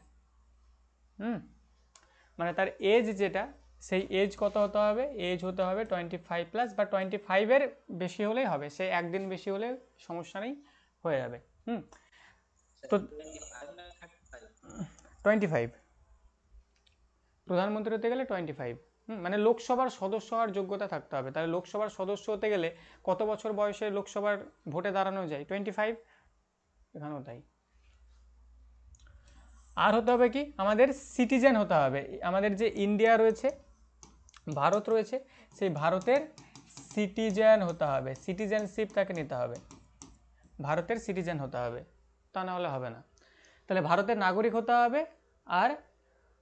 মানে তার এজ যেটা, সেই এজ কত হতে হবে? এজ হতে হবে 25+ বা 25-এর বেশি হলেই হবে, সে একদিন বেশি হলে সমস্যা নেই, হয়ে যাবে। তো 25 প্রধানমন্ত্রী হতে গেলে 25, মানে লোকসভার সদস্য হওয়ার যোগ্যতা থাকতে হবে। তাহলে লোকসভার সদস্য হতে গেলে কত বছর বয়সে লোকসভার ভোটে দাঁড়ানো যায়? 25, এখানেও তাই। আর হতে হবে কি, আমাদের সিটিজেন হতে হবে। আমাদের যে ইন্ডিয়া রয়েছে, ভারত রয়েছে, সেই ভারতের সিটিজেন হতে হবে, সিটিজেনশিপ তাকে নিতে হবে, ভারতের সিটিজেন হতে হবে, তা না হলে হবে না। তাহলে ভারতের নাগরিক হতে হবে আর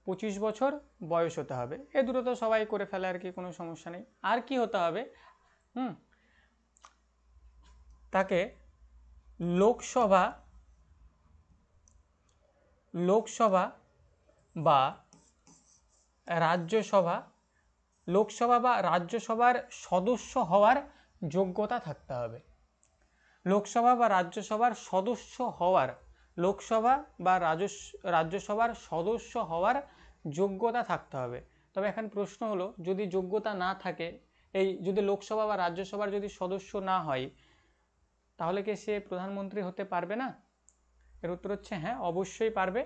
25 বছর বয়স হতে হবে। এ দুটো তো সবাই করে ফেলে আর কি, কোনো সমস্যা নেই। আর কি হতে হবে? তাকে লোকসভা বা রাজ্যসভার সদস্য হওয়ার যোগ্যতা থাকতে হবে। লোকসভা বা রাজ্যসভার সদস্য হওয়ার যোগ্যতা থাকতে হবে। তবে এখন প্রশ্ন হলো, যদি যোগ্যতা না থাকে, যদি লোকসভা বা রাজ্যসভার যদি সদস্য না হয়, তাহলে কি সে প্রধানমন্ত্রী হতে পারবে না? এর উত্তর হচ্ছে হ্যাঁ, অবশ্যই পারবে।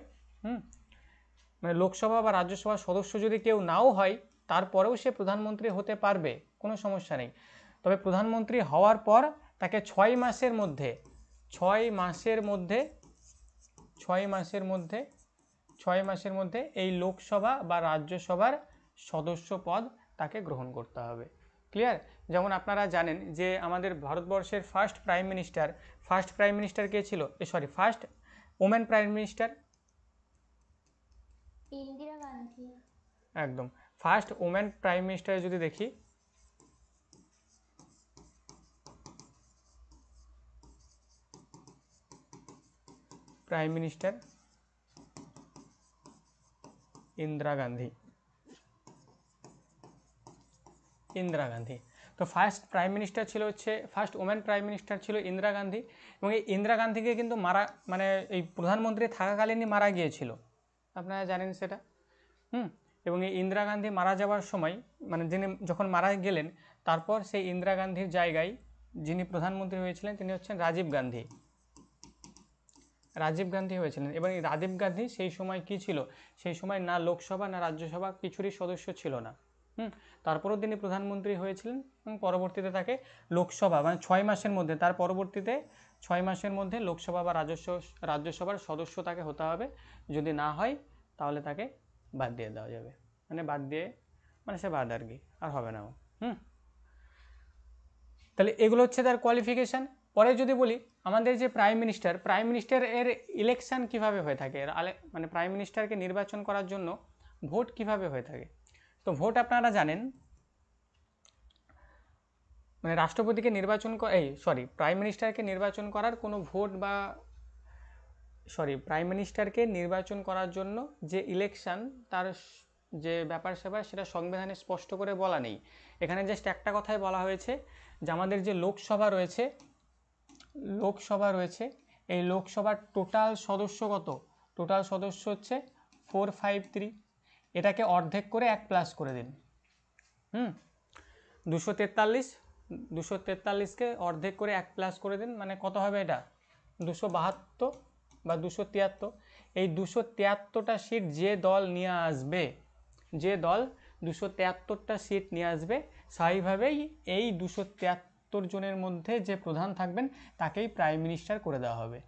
মানে লোকসভা বা রাজ্যসভার সদস্য যদি কেউ নাও হয়, তারপরেও সে প্রধানমন্ত্রী হতে পারবে, কোনো সমস্যা নেই। তবে প্রধানমন্ত্রী হওয়ার পর তাকে 6 মাসের মধ্যে 6 মাসের মধ্যে এই লোকসভা বা রাজ্যসভার সদস্য পদ তাকে গ্রহণ করতে হবে। ক্লিয়ার? যেমন আপনারা জানেন যে আমাদের ভারতবর্ষের ফার্স্ট প্রাইম মিনিস্টার কে ছিল? First women prime minister Indira Gandhi. একদম, ফার্স্ট ওমেন প্রাইম মিনিস্টার যদি দেখি, প্রাইম মিনিস্টার ইন্দিরা গান্ধী। তো ফার্স্ট প্রাইম মিনিস্টার ছিল হচ্ছে, ফার্স্ট ওমেন প্রাইম মিনিস্টার ছিল ইন্দিরা গান্ধী, এবং এই ইন্দিরা গান্ধীকে কিন্তু মানে এই প্রধানমন্ত্রী থাকাকালীনই মারা গিয়েছিল, আপনারা জানেন সেটা। এবং এই ইন্দিরা গান্ধী মারা যাওয়ার সময়, মানে যিনি যখন মারা গেলেন, তারপর সেই ইন্দিরা গান্ধীর জায়গায় যিনি প্রধানমন্ত্রী হয়েছিলেন তিনি হচ্ছেন রাজীব গান্ধী হয়েছিলেন। এবং এই রাজীব গান্ধী সেই সময় কি ছিল? সেই সময় না লোকসভা না রাজ্যসভা কিছুরই সদস্য ছিল না। তারপরও তিনি প্রধানমন্ত্রী হয়েছিলেন এবং পরবর্তীতে তাকে লোকসভা, মানে 6 মাসের মধ্যে, তার পরবর্তীতে 6 মাসের মধ্যে লোকসভা বা রাজ্যসভার সদস্য তাকে হতে হবে। যদি না হয় তাহলে তাকে বাদ দিয়ে দেওয়া যাবে, মানে সে বাদ আর কি, আর হবে না। তাহলে এগুলো হচ্ছে তার কোয়ালিফিকেশান। পরে যদি বলি আমাদের যে প্রাইম মিনিস্টার এর ইলেকশন কিভাবে হয়ে থাকে, মানে প্রাইম মিনিস্টারকে নির্বাচন করার জন্য ভোট কিভাবে হয়ে থাকে। তো ভোট আপনারা জানেন, মানে রাষ্ট্রপতিকে নির্বাচন প্রাইম মিনিস্টারকে নির্বাচন করার কোনো ভোট বা প্রাইম মিনিস্টারকে নির্বাচন করার জন্য যে ইলেকশন, তার যে ব্যাপার স্যাপার সেটা সংবিধানে স্পষ্ট করে বলা নেই। এখানে জাস্ট একটা কথাই বলা হয়েছে যে আমাদের যে লোকসভা রয়েছে এই লোকসভার টোটাল সদস্য কত? টোটাল সদস্য হচ্ছে 453। এটাকে অর্ধেক করে 1+ করে দিন। 243কে অর্ধেক করে 1+ করে দিন, মানে কত হবে এটা? 272 বা 273। এই 273টা সিট যে দল 273টা সিট নিয়ে আসবে, স্বাভাবিকভাবেই এই 273 জনের মধ্যে যে প্রধান থাকবেন তাকেই প্রাইম মিনিস্টার করে দেওয়া হবে।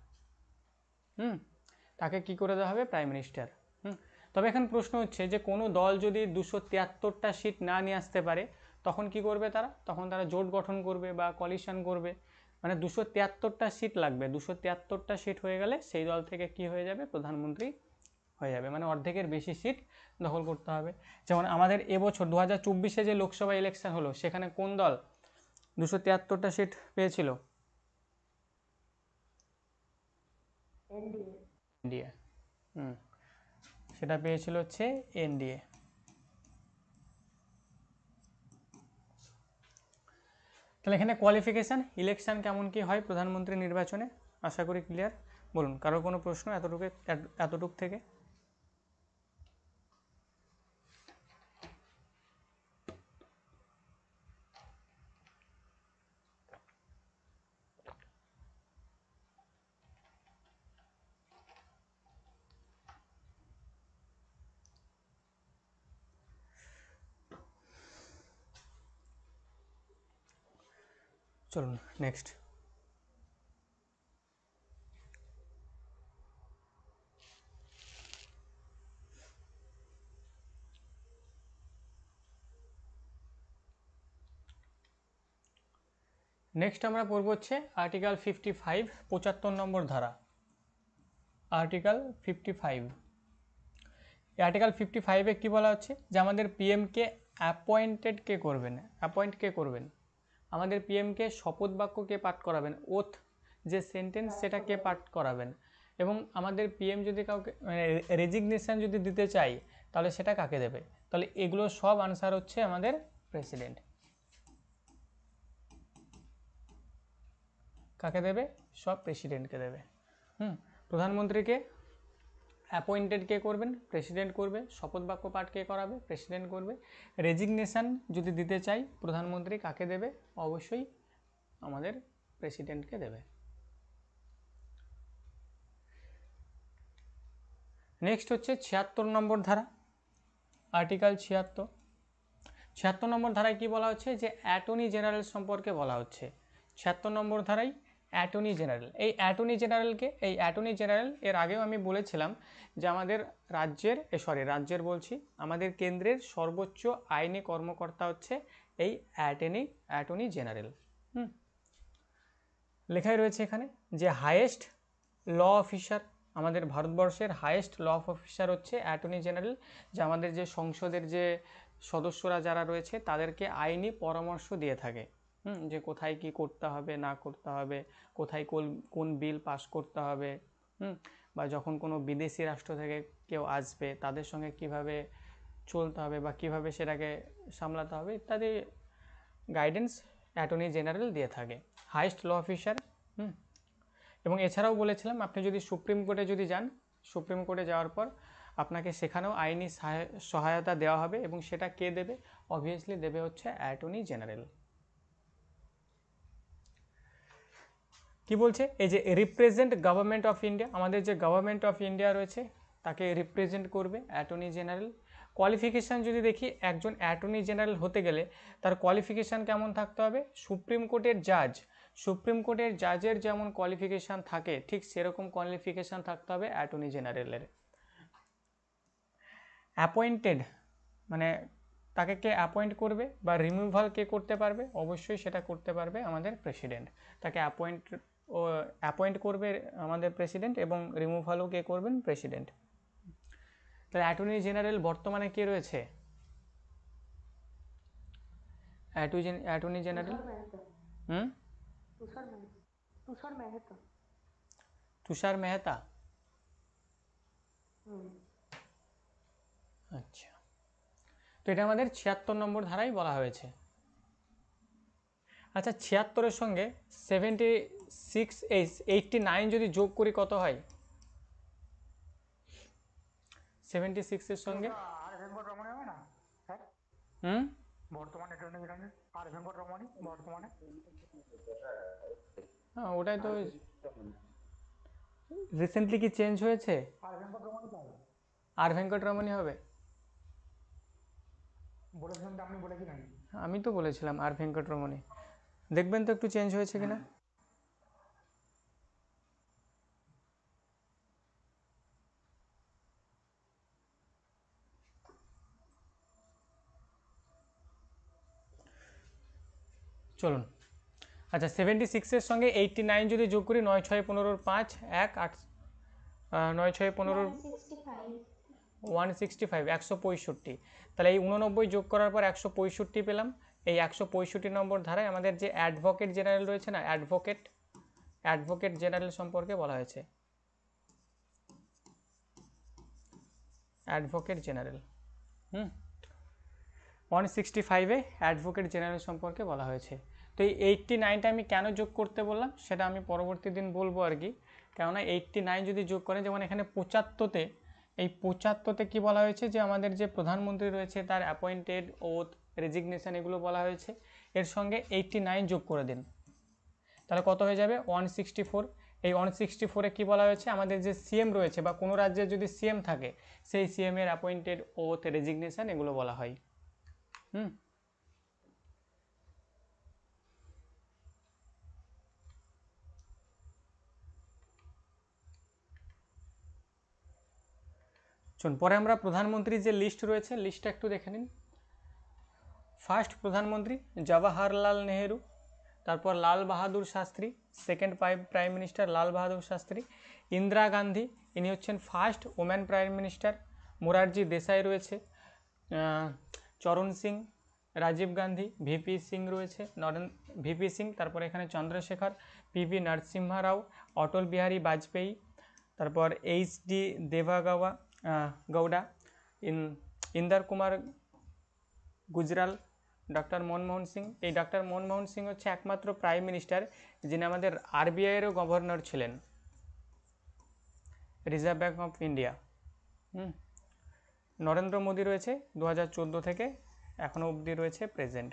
তাকে কি করে দেওয়া হবে? Prime minister. তবে এখন প্রশ্ন হচ্ছে যে কোনো দল যদি 273টা সিট না নিয়ে আসতে পারে তখন কি করবে তারা? তখন তারা জোট গঠন করবে বা কোয়ালিশন করবে। মানে 273টা সিট লাগবে, 273টা সিট হয়ে গেলে সেই দল থেকে কি হয়ে যাবে? প্রধানমন্ত্রী হয়ে যাবে, মানে অর্ধেকের বেশি সিট দখল করতে হবে। যেমন আমাদের এবছর 2024-এ যে লোকসভা ইলেকশন হলো, সেখানে কোন দল 273টা সিট পেয়েছিল? এনডিএ। সেটা পেয়েছিল হচ্ছে এনডিএ। তাহলে এখানে কোয়ালিফিকেশান, ইলেকশন কেমন কি হয় প্রধানমন্ত্রী নির্বাচনে, আশা করি ক্লিয়ার। বলুন, কারোর কোনো প্রশ্ন এতটুক থেকে? চলুন নেক্সট। নেক্সট আমরা পড়ব হচ্ছে আর্টিকেল 55, 75 নম্বর ধারা। আর্টিকেল 55, এই আর্টিকেল 55-এ কী বলা হচ্ছে যে আমাদের পিএমকে অ্যাপয়েন্ট কে করবেন? আমাদের পিএমকে শপথ বাক্য কে পাঠ করাবেন? ওথ যে সেন্টেন্স সেটা কে পাঠ করাবেন? এবং আমাদের পিএম যদি কাউকে রেজিগনেশন যদি দিতে চাই তাহলে সেটা কাকে দেবে? তাহলে এগুলো সব আনসার হচ্ছে আমাদের প্রেসিডেন্ট। কাকে দেবে? সব প্রেসিডেন্টকে দেবে। প্রধানমন্ত্রীকে অ্যাপয়েন্টেড কে করবেন? প্রেসিডেন্ট করবে। শপথ বাক্য পাঠ কে করাবে? প্রেসিডেন্ট করবে। রেজিগনেশন যদি দিতে চাই প্রধানমন্ত্রী কাকে দেবে? অবশ্যই আমাদের প্রেসিডেন্টকে দেবে। নেক্সট হচ্ছে 76 নম্বর ধারা, আর্টিকেল 76 নম্বর ধারায় কি বলা হচ্ছে যে অ্যাটর্নি জেনারেল সম্পর্কে বলা হচ্ছে। 76 নম্বর ধারায় অ্যাটর্নি জেনারেল। এই অ্যাটর্নি জেনারেল এর আগেও আমি বলেছিলাম যে আমাদের রাজ্যের বলছি, আমাদের কেন্দ্রের সর্বোচ্চ আইনি কর্মকর্তা হচ্ছে এই অ্যাটর্নি জেনারেল। লেখাই রয়েছে এখানে যে হাইয়েস্ট ল অফিসার, আমাদের ভারতবর্ষের হাইয়েস্ট ল অফিসার হচ্ছে অ্যাটর্নি জেনারেল, যে আমাদের যে সংসদের যে সদস্যরা যারা রয়েছে তাদেরকে আইনি পরামর্শ দিয়ে থাকে, যে কোথায় কি করতে হবে না করতে হবে, কোথায় কোন বিল পাস করতে হবে, বা যখন কোনো বিদেশি রাষ্ট্র থেকে কেউ আসবে তাদের সঙ্গে কিভাবে চলতে হবে বা কিভাবে সেটাকে সামলাতে হবে ইত্যাদি গাইডেন্স অ্যাটর্নি জেনারেল দিয়ে থাকে, হাইয়েস্ট ল অফিসার। এবং এছাড়াও বলেছিলাম আপনি যদি সুপ্রিম কোর্টে যদি যান, সুপ্রিম কোর্টে যাওয়ার পর আপনাকে সেখানেও আইনি সহায়তা দেওয়া হবে, এবং সেটা কে দেবে? অবভিয়াসলি দেবে হচ্ছে অ্যাটর্নি জেনারেল। কি বলছে? এই যে রিপ্রেজেন্ট গভর্নমেন্ট অফ ইন্ডিয়া, আমাদের যে গভর্নমেন্ট অফ ইন্ডিয়া রয়েছে তাকে রিপ্রেজেন্ট করবে অ্যাটর্নি জেনারেল। কোয়ালিফিকেশান যদি দেখি, একজন অ্যাটর্নি জেনারেল হতে গেলে তার কোয়ালিফিকেশান কেমন থাকতে হবে? সুপ্রিম কোর্টের জাজের যেমন কোয়ালিফিকেশান থাকে ঠিক সেরকম কোয়ালিফিকেশান থাকতে হবে অ্যাটর্নি জেনারেলের। অ্যাপয়েন্টেড মানে তাকে কে অ্যাপয়েন্ট করবে বা রিমুভাল কে করতে পারবে? অবশ্যই সেটা করতে পারবে আমাদের প্রেসিডেন্ট। তাকে অ্যাপয়েন্ট করবে আমাদের প্রেসিডেন্ট, এবং রিমুভালও কে করবেন? প্রেসিডেন্ট। তাহলে অ্যাটর্নি জেনারেল বর্তমানে কে রয়েছে? অ্যাটর্নি জেনারেল তুষার মেহতা। আচ্ছা, তো এটা আমাদের 76 নম্বর ধারায় বলা হয়েছে। আচ্ছা, 76-এর সঙ্গে 89 যদি যোগ করি কত হয়? 76-এর সঙ্গে হ্যাঁ, ওটাই তো রিসেন্টলি কি চেঞ্জ হয়েছে? আর ভেঙ্কটরমণী হবে। আমি তো বলেছিলাম আর ভেঙ্কটরমণী। দেখবেন তো একটু চেঞ্জ হয়েছে কিনা। চলুন, আচ্ছা 76-এর সঙ্গে 89 যদি যোগ করি, 9 6 15 5 1 8 9 6 15 165 165। তাহলে এই 89 যোগ করার পর 165 পেলাম। এই 165 নম্বর ধারায় আমাদের যে অ্যাডভোকেট জেনারেল রয়েছে না, অ্যাডভোকেট জেনারেল সম্পর্কে বলা হয়েছে। অ্যাডভোকেট জেনারেল 165-এ অ্যাডভোকেট জেনারেল সম্পর্কে বলা হয়েছে। তো এই 89টা আমি কেন যোগ করতে বললাম সেটা আমি পরবর্তী দিন বলবো আর কি। কেননা 89 যদি যোগ করে, যেমন এখানে 75-তে, এই 75-তে কী বলা হয়েছে যে আমাদের যে প্রধানমন্ত্রী রয়েছে তার অ্যাপয়েন্টেড, ওথ, রেজিগনেশন এগুলো বলা হয়েছে, এর সঙ্গে 89 যোগ করে দিন, তাহলে কত হয়ে যাবে? 164। এই 164-এ কী বলা হয়েছে? আমাদের যে সিএম রয়েছে বা কোনো রাজ্যের যদি সিএম থাকে সেই সিএমের অ্যাপয়েন্টেড, ওথ, রেজিগনেশন এগুলো বলা হয়। চলুন, পরে আমরা প্রধানমন্ত্রীর যে লিস্ট রয়েছে লিস্টটা একটু দেখে নিন। ফার্স্ট প্রধানমন্ত্রী জওয়াহরলাল নেহেরু, তারপর Lal Bahadur Shastri, second prime minister Lal Bahadur Shastri. Indira Gandhi, ইনি হচ্ছেন first woman prime minister. Morarji Desai রয়েছে, চরণ সিং, রাজীব গান্ধী, ভিপি সিং রয়েছে, ভিপি সিং, তারপর এখানে চন্দ্রশেখর, পিভি নরসিম্হা রাও, অটল বিহারী বাজপেয়ী, তারপর এইচ.ডি. গৌডা, ইন্দর কুমার গুজরাল, ডক্টর মনমোহন সিং। এই ডক্টর মনমোহন সিং হচ্ছে একমাত্র প্রাইম মিনিস্টার যিনি আমাদের আরবিআইয়েরও গভর্নর ছিলেন, reserve bank of India. Narendra Modi রয়েছে 2014 থেকে এখনও অবধি রয়েছে প্রেজেন্ট।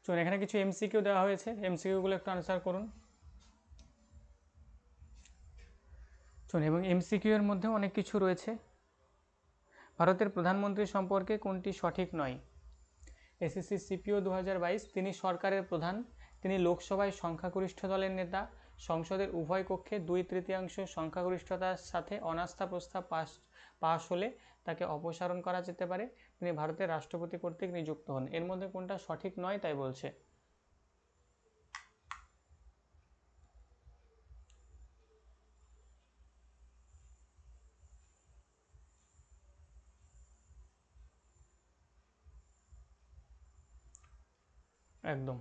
চলুন, এখানে কিছু এমসিকিউ দেওয়া হয়েছে, এমসিকিউগুলো একটু আনসার করুন। চলুন, এবং এমসিকিউ এর মধ্যে অনেক কিছু রয়েছে। ভারতের প্রধানমন্ত্রী সম্পর্কে কোনটি সঠিক নয়? এসএসসি সিপিও 2022, তিনি সরকারের প্রধান, তিনি লোকসভায় সংখ্যাগরিষ্ঠ দলের নেতা, সংসদের উভয় কক্ষে 2/3 সংখ্যাগরিষ্ঠতার সাথে অনাস্থা প্রস্তাব পাশ হলে তাকে অপসারণ করা যেতে পারে, তিনি ভারতের রাষ্ট্রপতি কর্তৃক নিযুক্ত হন। এর মধ্যে কোনটা সঠিক নয় তাই বলছে। একদম।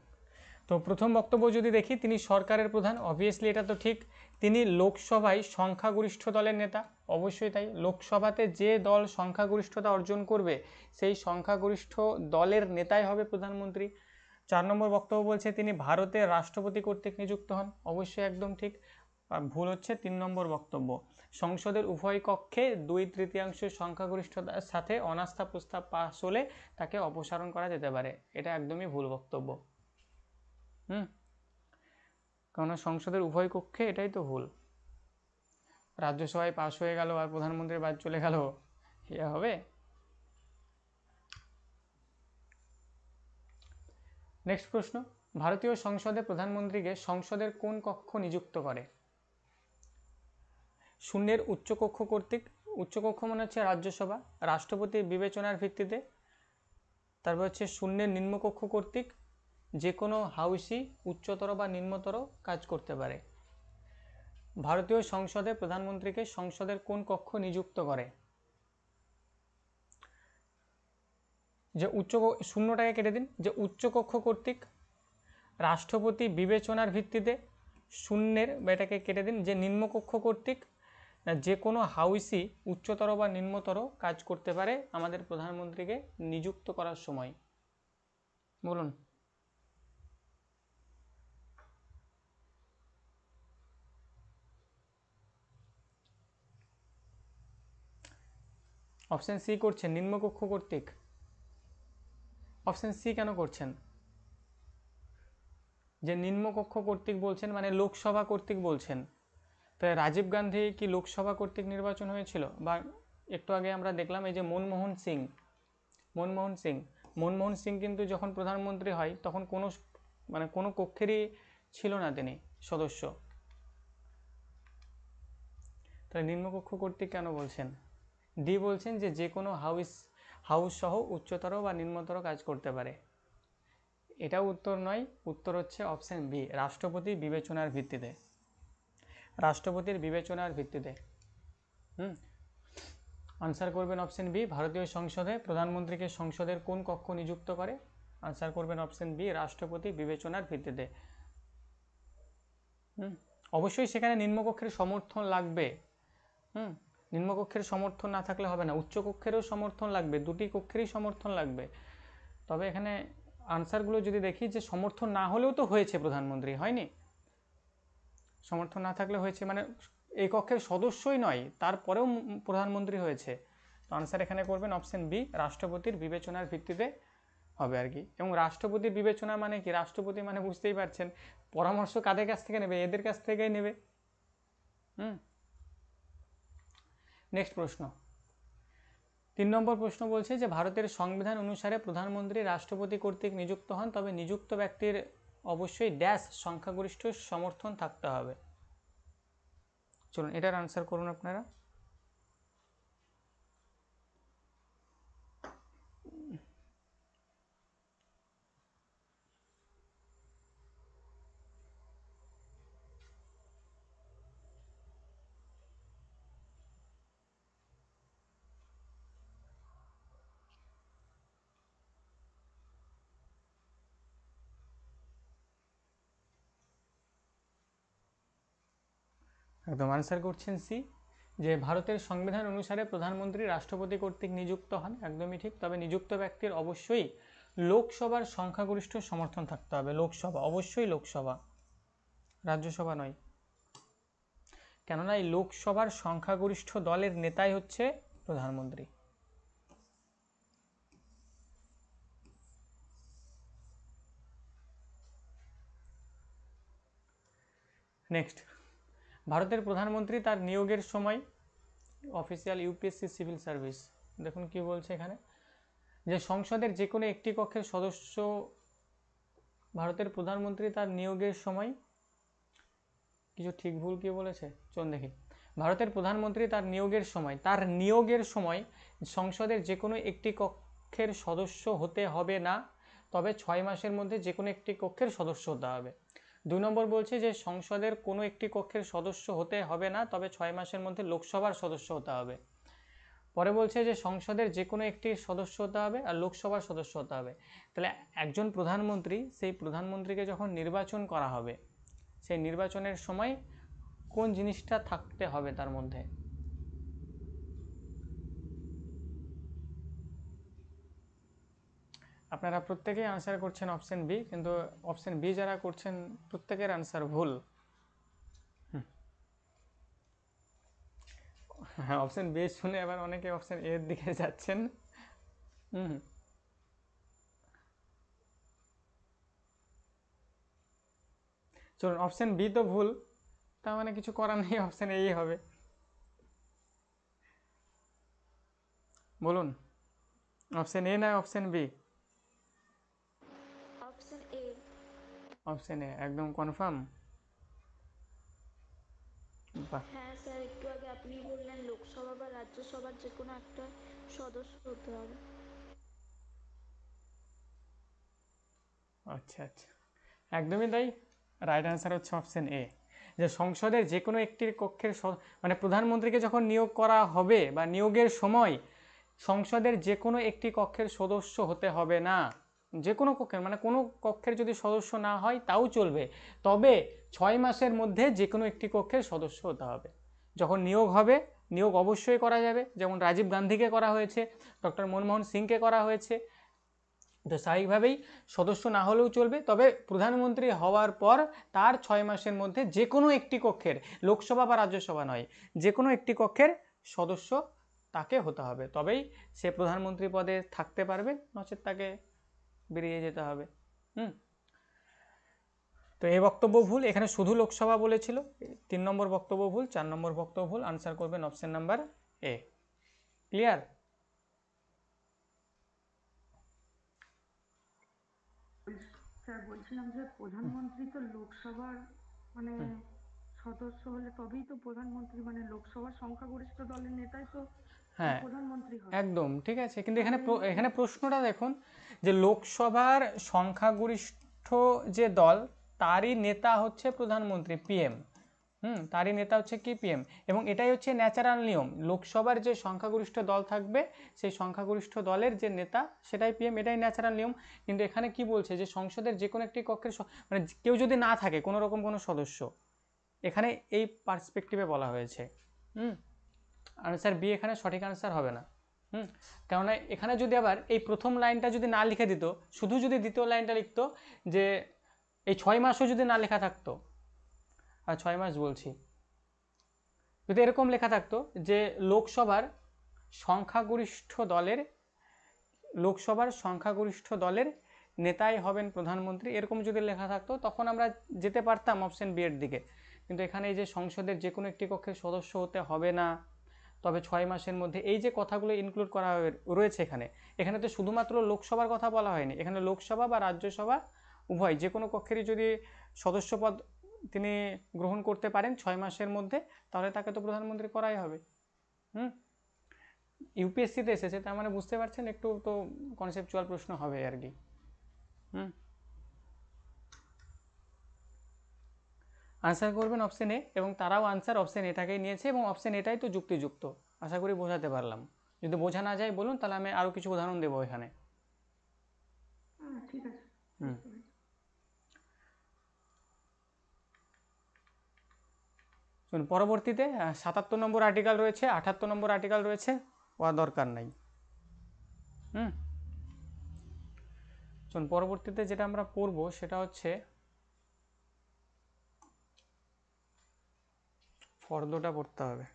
তো প্রথম বক্তব্য যদি দেখি, তিনি সরকারের প্রধান, অবভিয়াসলি এটা তো ঠিক। তিনি লোকসভায় সংখ্যাগরিষ্ঠ দলের নেতা, অবশ্যই তাই। লোকসভাতে যে দল সংখ্যাগরিষ্ঠতা অর্জন করবে সেই সংখ্যাগরিষ্ঠ দলের নেতাই হবে প্রধানমন্ত্রী। 4 নম্বর বক্তব্য বলছে তিনি ভারতের রাষ্ট্রপতি কর্তৃক নিযুক্ত হন, অবশ্যই একদম ঠিক। ভুল হচ্ছে 3 নম্বর বক্তব্য, সংসদের উভয় কক্ষে 2/3 সংখ্যাগরিষ্ঠতার সাথে অনাস্থা প্রস্তাব পাশ হলে তাকে অপসারণ করা যেতে পারে, এটা একদমই ভুল বক্তব্য। কারণ সংসদের উভয় কক্ষে, এটাই তো ভুল। রাজ্যসভায় পাশ হয়ে গেল আর প্রধানমন্ত্রীর বাদ চলে গেল, ইয়ে হবে? নেক্সট প্রশ্ন, ভারতীয় সংসদে প্রধানমন্ত্রীকে সংসদের কোন কক্ষ নিযুক্ত করে? শূন্যের উচ্চকক্ষ কর্তৃক, উচ্চকক্ষ মনে হচ্ছে রাজ্যসভা, রাষ্ট্রপতির বিবেচনার ভিত্তিতে। তারপর হচ্ছে শূন্যের নিম্নকক্ষ কর্তৃক, যে কোনো হাউসই উচ্চতর বা নিম্নতর কাজ করতে পারে। ভারতীয় সংসদে প্রধানমন্ত্রীকে সংসদের কোন কক্ষ নিযুক্ত করে? যে শূন্যটাকে কেটে দিন, যে উচ্চকক্ষ কর্তৃক, রাষ্ট্রপতি বিবেচনার ভিত্তিতে, শূন্যের এটাকে কেটে দিন, যে নিম্নকক্ষ কর্তৃক, না যে কোনো হাউসই উচ্চতর বা নিম্নতর কাজ করতে পারে আমাদের প্রধানমন্ত্রীকে নিযুক্ত করার সময়। বলুন। অপশন সি করছেন, নিম্নকক্ষ কর্তৃক। অপশন সি কেন করছেন? যে নিম্নকক্ষ কর্তৃক বলছেন মানে লোকসভা কর্তৃক বলছেন। তাই রাজীব গান্ধী কি লোকসভা কর্তৃক নির্বাচন হয়েছিল? বা একটু আগে আমরা দেখলাম এই যে মনমোহন সিং কিন্তু যখন প্রধানমন্ত্রী হয় তখন কোনো কক্ষেরই ছিল না তিনি সদস্য। তাহলে নিম্নকক্ষ কর্তৃক কেন বলছেন? ডি বলছেন যে কোনো হাউস সহ উচ্চতর বা নিম্নতর কাজ করতে পারে। এটাও উত্তর নয়, উত্তর হচ্ছে অপশন বি, রাষ্ট্রপতির বিবেচনার ভিত্তিতে। রাষ্ট্রপতির বিবেচনার ভিত্তিতে। আনসার করবেন অপশন বি, ভারতীয় সংসদে প্রধানমন্ত্রীকে সংসদের কোন কক্ষ নিযুক্ত করে? আনসার করবেন অপশন বি, রাষ্ট্রপতি বিবেচনার ভিত্তিতে। অবশ্যই সেখানে নিম্নকক্ষের সমর্থন লাগবে। নিম্নকক্ষের সমর্থন না থাকলে হবে না, উচ্চকক্ষেরও সমর্থন লাগবে, দুটি কক্ষেরই সমর্থন লাগবে। তবে এখানে আনসারগুলো যদি দেখি যে সমর্থন না হলেও তো হয়েছে প্রধানমন্ত্রী, হয়নি? সমর্থন না থাকলে হয়েছে মানে এই কক্ষের সদস্যই নয় তারপরেও প্রধানমন্ত্রী হয়েছে। তো আনসার এখানে করবেন অপশন বি, রাষ্ট্রপতির বিবেচনার ভিত্তিতে হবে আর কি। এবং রাষ্ট্রপতির বিবেচনা মানে কি? রাষ্ট্রপতি মানে বুঝতেই পারছেন পরামর্শ কাদের কাছ থেকে নেবে? এদের কাছ থেকেই নেবে। নেক্সট প্রশ্ন, 3 নম্বর প্রশ্ন বলছে যে ভারতের সংবিধান অনুসারে প্রধানমন্ত্রী রাষ্ট্রপতি কর্তৃক নিযুক্ত হন, তবে নিযুক্ত ব্যক্তির অবশ্যই ড্যাশ সংখ্যাগরিষ্ঠ সমর্থন থাকতে হবে। চলুন এটার আনসার করুন আপনারা। একদম আনসার করছেন সি, যে ভারতের সংবিধান অনুসারে প্রধানমন্ত্রী রাষ্ট্রপতি কর্তৃক নিযুক্ত হন, একদমই ঠিক। তবে নিযুক্ত ব্যক্তির অবশ্যই লোকসভার সংখ্যাগরিষ্ঠ সমর্থন থাকতে হবে। লোকসভা, অবশ্যই লোকসভা, রাজ্যসভা নয়। কেননা এই লোকসভার সংখ্যাগরিষ্ঠ দলের নেতাই হচ্ছে প্রধানমন্ত্রী। নেক্সট, ভারতের প্রধানমন্ত্রী তার নিয়োগের সময় অফিসিয়াল ইউপিএসসি সিভিল সার্ভিস, দেখুন কি বলছে এখানে, যে সংসদের যে কোনো একটি কক্ষের সদস্য ভারতের প্রধানমন্ত্রী তার নিয়োগের সময়, কিছু ঠিক ভুল কি বলেছে চলুন দেখি। ভারতের প্রধানমন্ত্রী তার নিয়োগের সময় সংসদের যে কোনো একটি কক্ষের সদস্য হতে হবে না, তবে 6 মাসের মধ্যে যে কোনো একটি কক্ষের সদস্য হতে হবে। 2 নম্বর বলছে যে সংসদের কোনো একটি কক্ষের সদস্য হতে হবে না, তবে 6 মাসের মধ্যে লোকসভার সদস্য হতে হবে। পরে বলছে যে সংসদের যে কোনো একটি সদস্য হতে হবে আর লোকসভার সদস্য হতে হবে। তাহলে একজন প্রধানমন্ত্রী, সেই প্রধানমন্ত্রীকে যখন নির্বাচন করা হবে, সেই নির্বাচনের সময় কোন জিনিসটা থাকতে হবে তার মধ্যে? আপনারা প্রত্যেকেই আনসার করছেন অপশন বি, কিন্তু অপশন বি যারা করছেন প্রত্যেকের আনসার ভুল। হ্যাঁ, অপশন বি শুনে আবার অনেকে অপশন এর দিকে যাচ্ছেন। হুম, চলুন, অপশন বি তো ভুল, তার মানে কিছু করার নেই, অপশন এই হবে। বলুন, অপশন এ না option B? Option A. Option A একদম কনফার্ম? বাহ, হ্যাঁ স্যার, একটু আগে আপনি বললেন লোকসভা বা রাজ্যসভার যে কোনো একটা সদস্য হতে হবে। আচ্ছা আচ্ছা, একদমই তাই। রাইট অ্যান্সার হচ্ছে অপশন এ, যে সংসদের যে কোনো একটি কক্ষের মানে প্রধানমন্ত্রীকে যখন নিয়োগ করা হবে বা নিয়োগের সময় সংসদের যে কোনো একটি কক্ষের সদস্য হতে হবে না। যে কোনো কক্ষের মানে কোনো কক্ষের যদি সদস্য না হয় তাও চলবে, তবে 6 মাসের মধ্যে যে কোনো একটি কক্ষের সদস্য হতে হবে। যখন নিয়োগ হবে, নিয়োগ অবশ্যই করা যাবে, যেমন রাজীব গান্ধীকে করা হয়েছে, ডক্টর মনমোহন সিংকে করা হয়েছে, তো স্বাভাবিকভাবেই সদস্য না হলেও চলবে, তবে প্রধানমন্ত্রী হওয়ার পর তার 6 মাসের মধ্যে যে কোনো একটি কক্ষের, লোকসভা বা রাজ্যসভা নয়, যে কোনো একটি কক্ষের সদস্য তাকে হতে হবে, তবেই সে প্রধানমন্ত্রী পদে থাকতে পারবে, নচেত তাকে বেরিয়ে যেতে হবে। তো এই বক্তব্য ভুল, এখানে শুধু লোকসভা বলেছিল। 3 নম্বর বক্তব্য ভুল, 4 নম্বর বক্তব্য ভুল, আনসার করবেন option number A. Clear? Sir বলছিলাম যে প্রধানমন্ত্রী তো লোকসভার মানে সদস্য হলে তবেই তো প্রধানমন্ত্রী, মানে লোকসভার সংখ্যাগরিষ্ঠ দলের নেতাই তো হ্যাঁ প্রধানমন্ত্রী হয়। একদম ঠিক আছে, কিন্তু এখানে তাহলে এখানে প্রশ্নটা দেখুন, যে লোকসভার সংখ্যাগরিষ্ঠ যে দল, তারই নেতা হচ্ছে প্রধানমন্ত্রী, পিএম। তারই নেতা হচ্ছে কি, পিএম। এবং এটাই হচ্ছে ন্যাচারাল নিয়ম, লোকসভার যে সংখ্যাগরিষ্ঠ দল থাকবে সেই সংখ্যাগরিষ্ঠ দলের যে নেতা সেটাই পিএম, এটাই ন্যাচারাল নিয়ম। কিন্তু এখানে কি বলছে, যে সংসদের যে কোনো একটি কক্ষের মানে কেউ যদি না থাকে, কোনো রকম কোনো সদস্য, এখানে এই পার্সপেক্টিভে বলা হয়েছে। আনসার বি এখানে সঠিক আনসার হবে না। কেননা এখানে যদি আবার এই প্রথম লাইনটা যদি না লিখে দিত, শুধু যদি দ্বিতীয় লাইনটা লিখতো, যে এই 6 মাসও যদি না লেখা থাকতো, আর 6 মাস বলছি, যদি এরকম লেখা থাকতো যে লোকসভার সংখ্যাগরিষ্ঠ দলের নেতাই হবেন প্রধানমন্ত্রী, এরকম যদি লেখা থাকতো, তখন আমরা যেতে পারতাম অপশন বি এর দিকে। কিন্তু এখানে এই যে সংসদের যে কোনো একটি কক্ষের সদস্য হতে হবে না, তবে 6 মাসের মধ্যে, এই যে কথাগুলো ইনক্লুড করা রয়েছে এখানে, এখানে তো শুধুমাত্র লোকসভার কথা বলা হয়নি, এখানে লোকসভা বা রাজ্যসভা উভয় যে কোনো কক্ষেরই যদি সদস্যপদ তিনি গ্রহণ করতে পারেন 6 মাসের মধ্যে, তাহলে তাকে তো প্রধানমন্ত্রী করাই হবে। ইউপিএসসিতে এসেছে, তার মানে বুঝতে পারছেন একটু তো কনসেপচুয়াল প্রশ্ন হবে আর কি। আনসার করবেন অপশন এ, এবং তারাও আনসার অপশন এটাকেই নিয়েছে, এবং অপশন এটাই তো যুক্তিযুক্ত। আশা করি বোঝাতে পারলাম। যদি বোঝা না যায় বলুন, তাহলে আমি আরও কিছু উদাহরণ দেবো এখানে। ঠিক আছে। শুনুন, পরবর্তীতে 77 নম্বর আর্টিকেল রয়েছে, 78 নম্বর আর্টিকেল রয়েছে, ওয়া দরকার নাই। শুনুন, পরবর্তীতে যেটা আমরা পড়বো সেটা হচ্ছে ফর্দটা পড়তে হবে।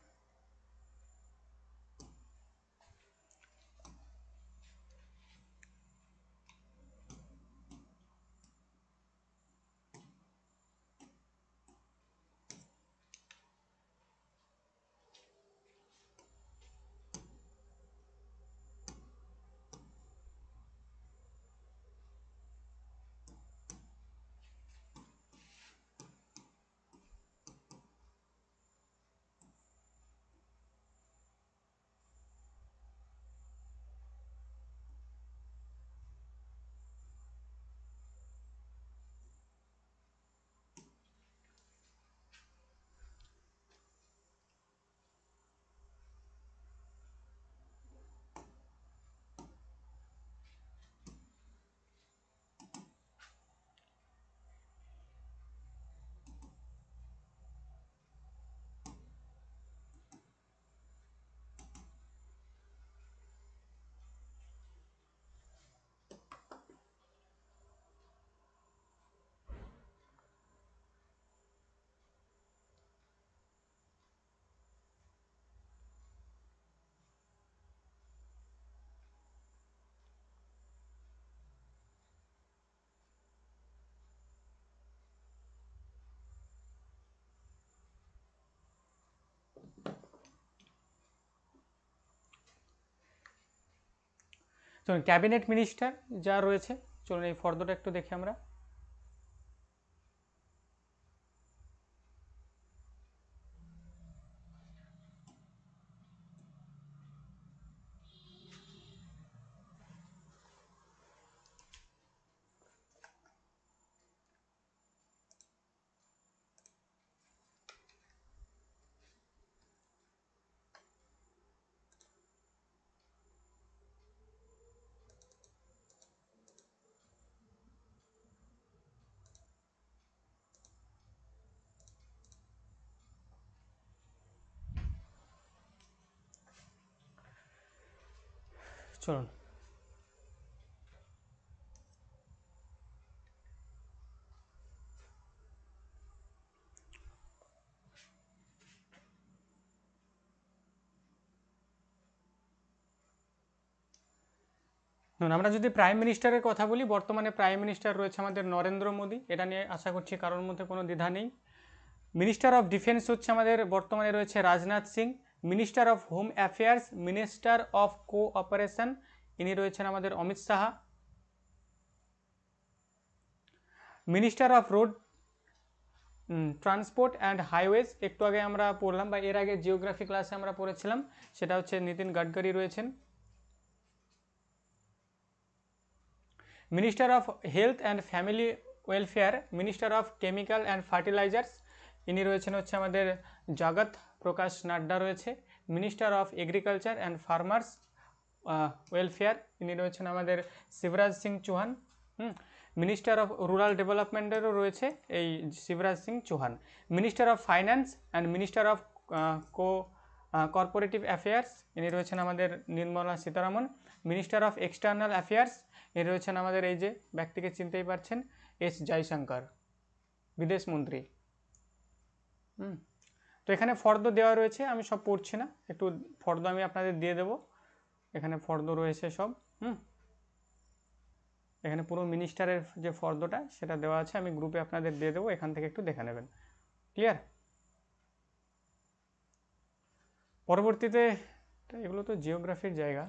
চলুন ক্যাবিনেট মিনিস্টার যা রয়েছে, চলুন এই ফর্দটা একটু দেখি আমরা। চলুন আমরা যদি প্রাইম মিনিস্টারের কথা বলি, বর্তমানে প্রাইম মিনিস্টার রয়েছে আমাদের নরেন্দ্র মোদী, এটা নিয়ে আশা করছি কারোর মধ্যে কোনো দ্বিধা নেই। মিনিস্টার অফ ডিফেন্স হচ্ছে আমাদের বর্তমানে রয়েছে Rajnath Singh. Minister of home affairs, minister of cooperation, ইনি রয়েছেন আমাদের Amit Saha. Minister of road transport and highways, একটু আগে আমরা পড়লাম বা এর আগে জিওগ্রাফি ক্লাসে আমরা পড়েছিলাম, সেটা হচ্ছে নীতিন গাডকারি রয়েছেন। Minister of health and family welfare, minister of chemical and fertilisers, ইনি রয়েছেন হচ্ছে আমাদের জগৎ প্রকাশ নাড্ডা রয়েছে। Minister of agriculture and farmers welfare, ইনি রয়েছেন আমাদের Shivraj Singh Chouhan. Minister of rural ডেভেলপমেন্টেরও রয়েছে এই Shivraj Singh Chouhan. Minister of finance and minister of cooperative affairs, ইনি রয়েছেন আমাদের Nirmala Sitharaman. Minister of external affairs, ইনি রয়েছেন আমাদের এই যে ব্যক্তিকে চিনতেই পারছেন, এস জয়শঙ্কর, বিদেশ মন্ত্রী। তো এখানে ফর্দ দেওয়া রয়েছে, আমি সব পড়ছি না, একটু ফর্দ আমি আপনাদের দিয়ে দেব। এখানে ফর্দ রয়েছে সব। এখানে পুরো মিনিস্টারের যে ফর্দটা সেটা দেওয়া আছে, আমি গ্রুপে আপনাদের দিয়ে দেবো, এখান থেকে একটু দেখে নেবেন। ক্লিয়ার? পরবর্তীতে, এগুলো তো জিওগ্রাফির জায়গা,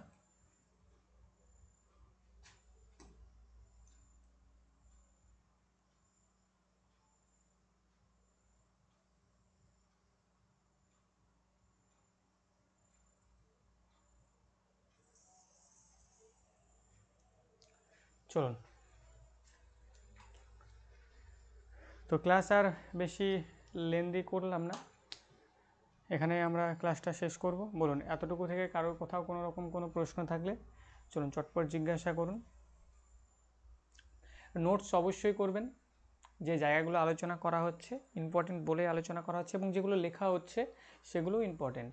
চলুন। তো ক্লাস আর বেশি লেন্দি করলাম না, এখানে আমরা ক্লাসটা শেষ করব। বলুন এতটুকু থেকে কারোর কোথাও কোনো রকম কোনো প্রশ্ন থাকলে চলুন চটপট জিজ্ঞাসা করুন। নোটস অবশ্যই করবেন, যে জায়গাগুলো আলোচনা করা হচ্ছে ইম্পর্টেন্ট বলে আলোচনা করা হচ্ছে এবং যেগুলো লেখা হচ্ছে সেগুলো ইম্পর্টেন্ট,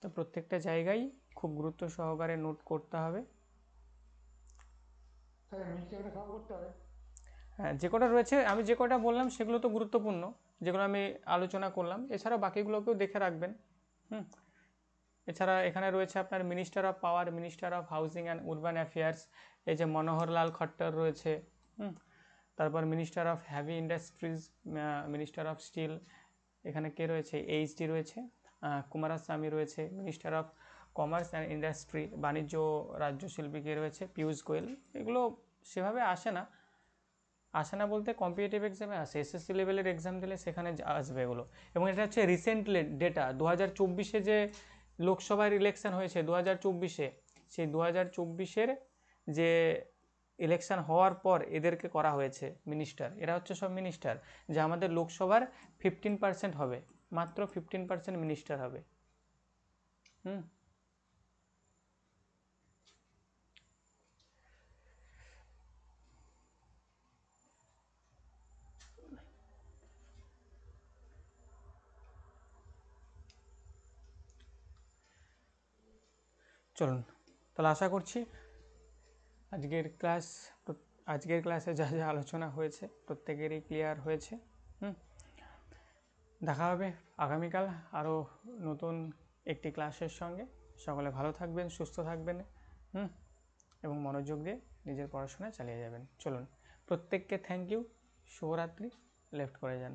তো প্রত্যেকটা জায়গায় খুব গুরুত্ব সহকারে নোট করতে হবে। হ্যাঁ, যে কটা রয়েছে আমি যে কটা বললাম সেগুলো তো গুরুত্বপূর্ণ, যেগুলো আমি আলোচনা করলাম, এছাড়া বাকিগুলোকেও দেখে রাখবেন। এছাড়া এখানে রয়েছে আপনার minister of power, minister of housing and urban affairs, এই যে মনোহরলাল খট্টর রয়েছে। তারপর minister of heavy industries, minister of steel, এখানে কে রয়েছে, এইচডি রয়েছে, কুমারাস্বামী রয়েছে। Minister of commerce and industry, বাণিজ্য রাজ্য শিল্পী কে রয়েছে, পীয়ূষ গোয়েল। এগুলো সেভাবে আসে না বলতে কম্পিটিটিভ এক্সামে আসে, এসএসসি লেভেলের এক্সাম দিলে সেখানে আসবে এগুলো। এবং এটা হচ্ছে রিসেন্ট ডেটা, 2024-এ যে লোকসভার ইলেকশন হয়েছে 2024-এ, সেই 2024-এর যে ইলেকশন হওয়ার পর এদেরকে করা হয়েছে মিনিস্টার, এরা হচ্ছে সব মিনিস্টার, যে আমাদের লোকসভার 15% হবে, মাত্র 15% মিনিস্টার হবে। চলুন তাহলে আশা করছি আজকের ক্লাসে যা যা আলোচনা হয়েছে প্রত্যেকেরই ক্লিয়ার হয়েছে। দেখা হবে আগামীকাল আরও নতুন একটি ক্লাসের সঙ্গে। সকলে ভালো থাকবেন, সুস্থ থাকবেন, এবং মনোযোগ দিয়ে নিজের পড়াশোনা চালিয়ে যাবেন। চলুন প্রত্যেককে থ্যাংক ইউ, শুভরাত্রি, লেফট করে যান।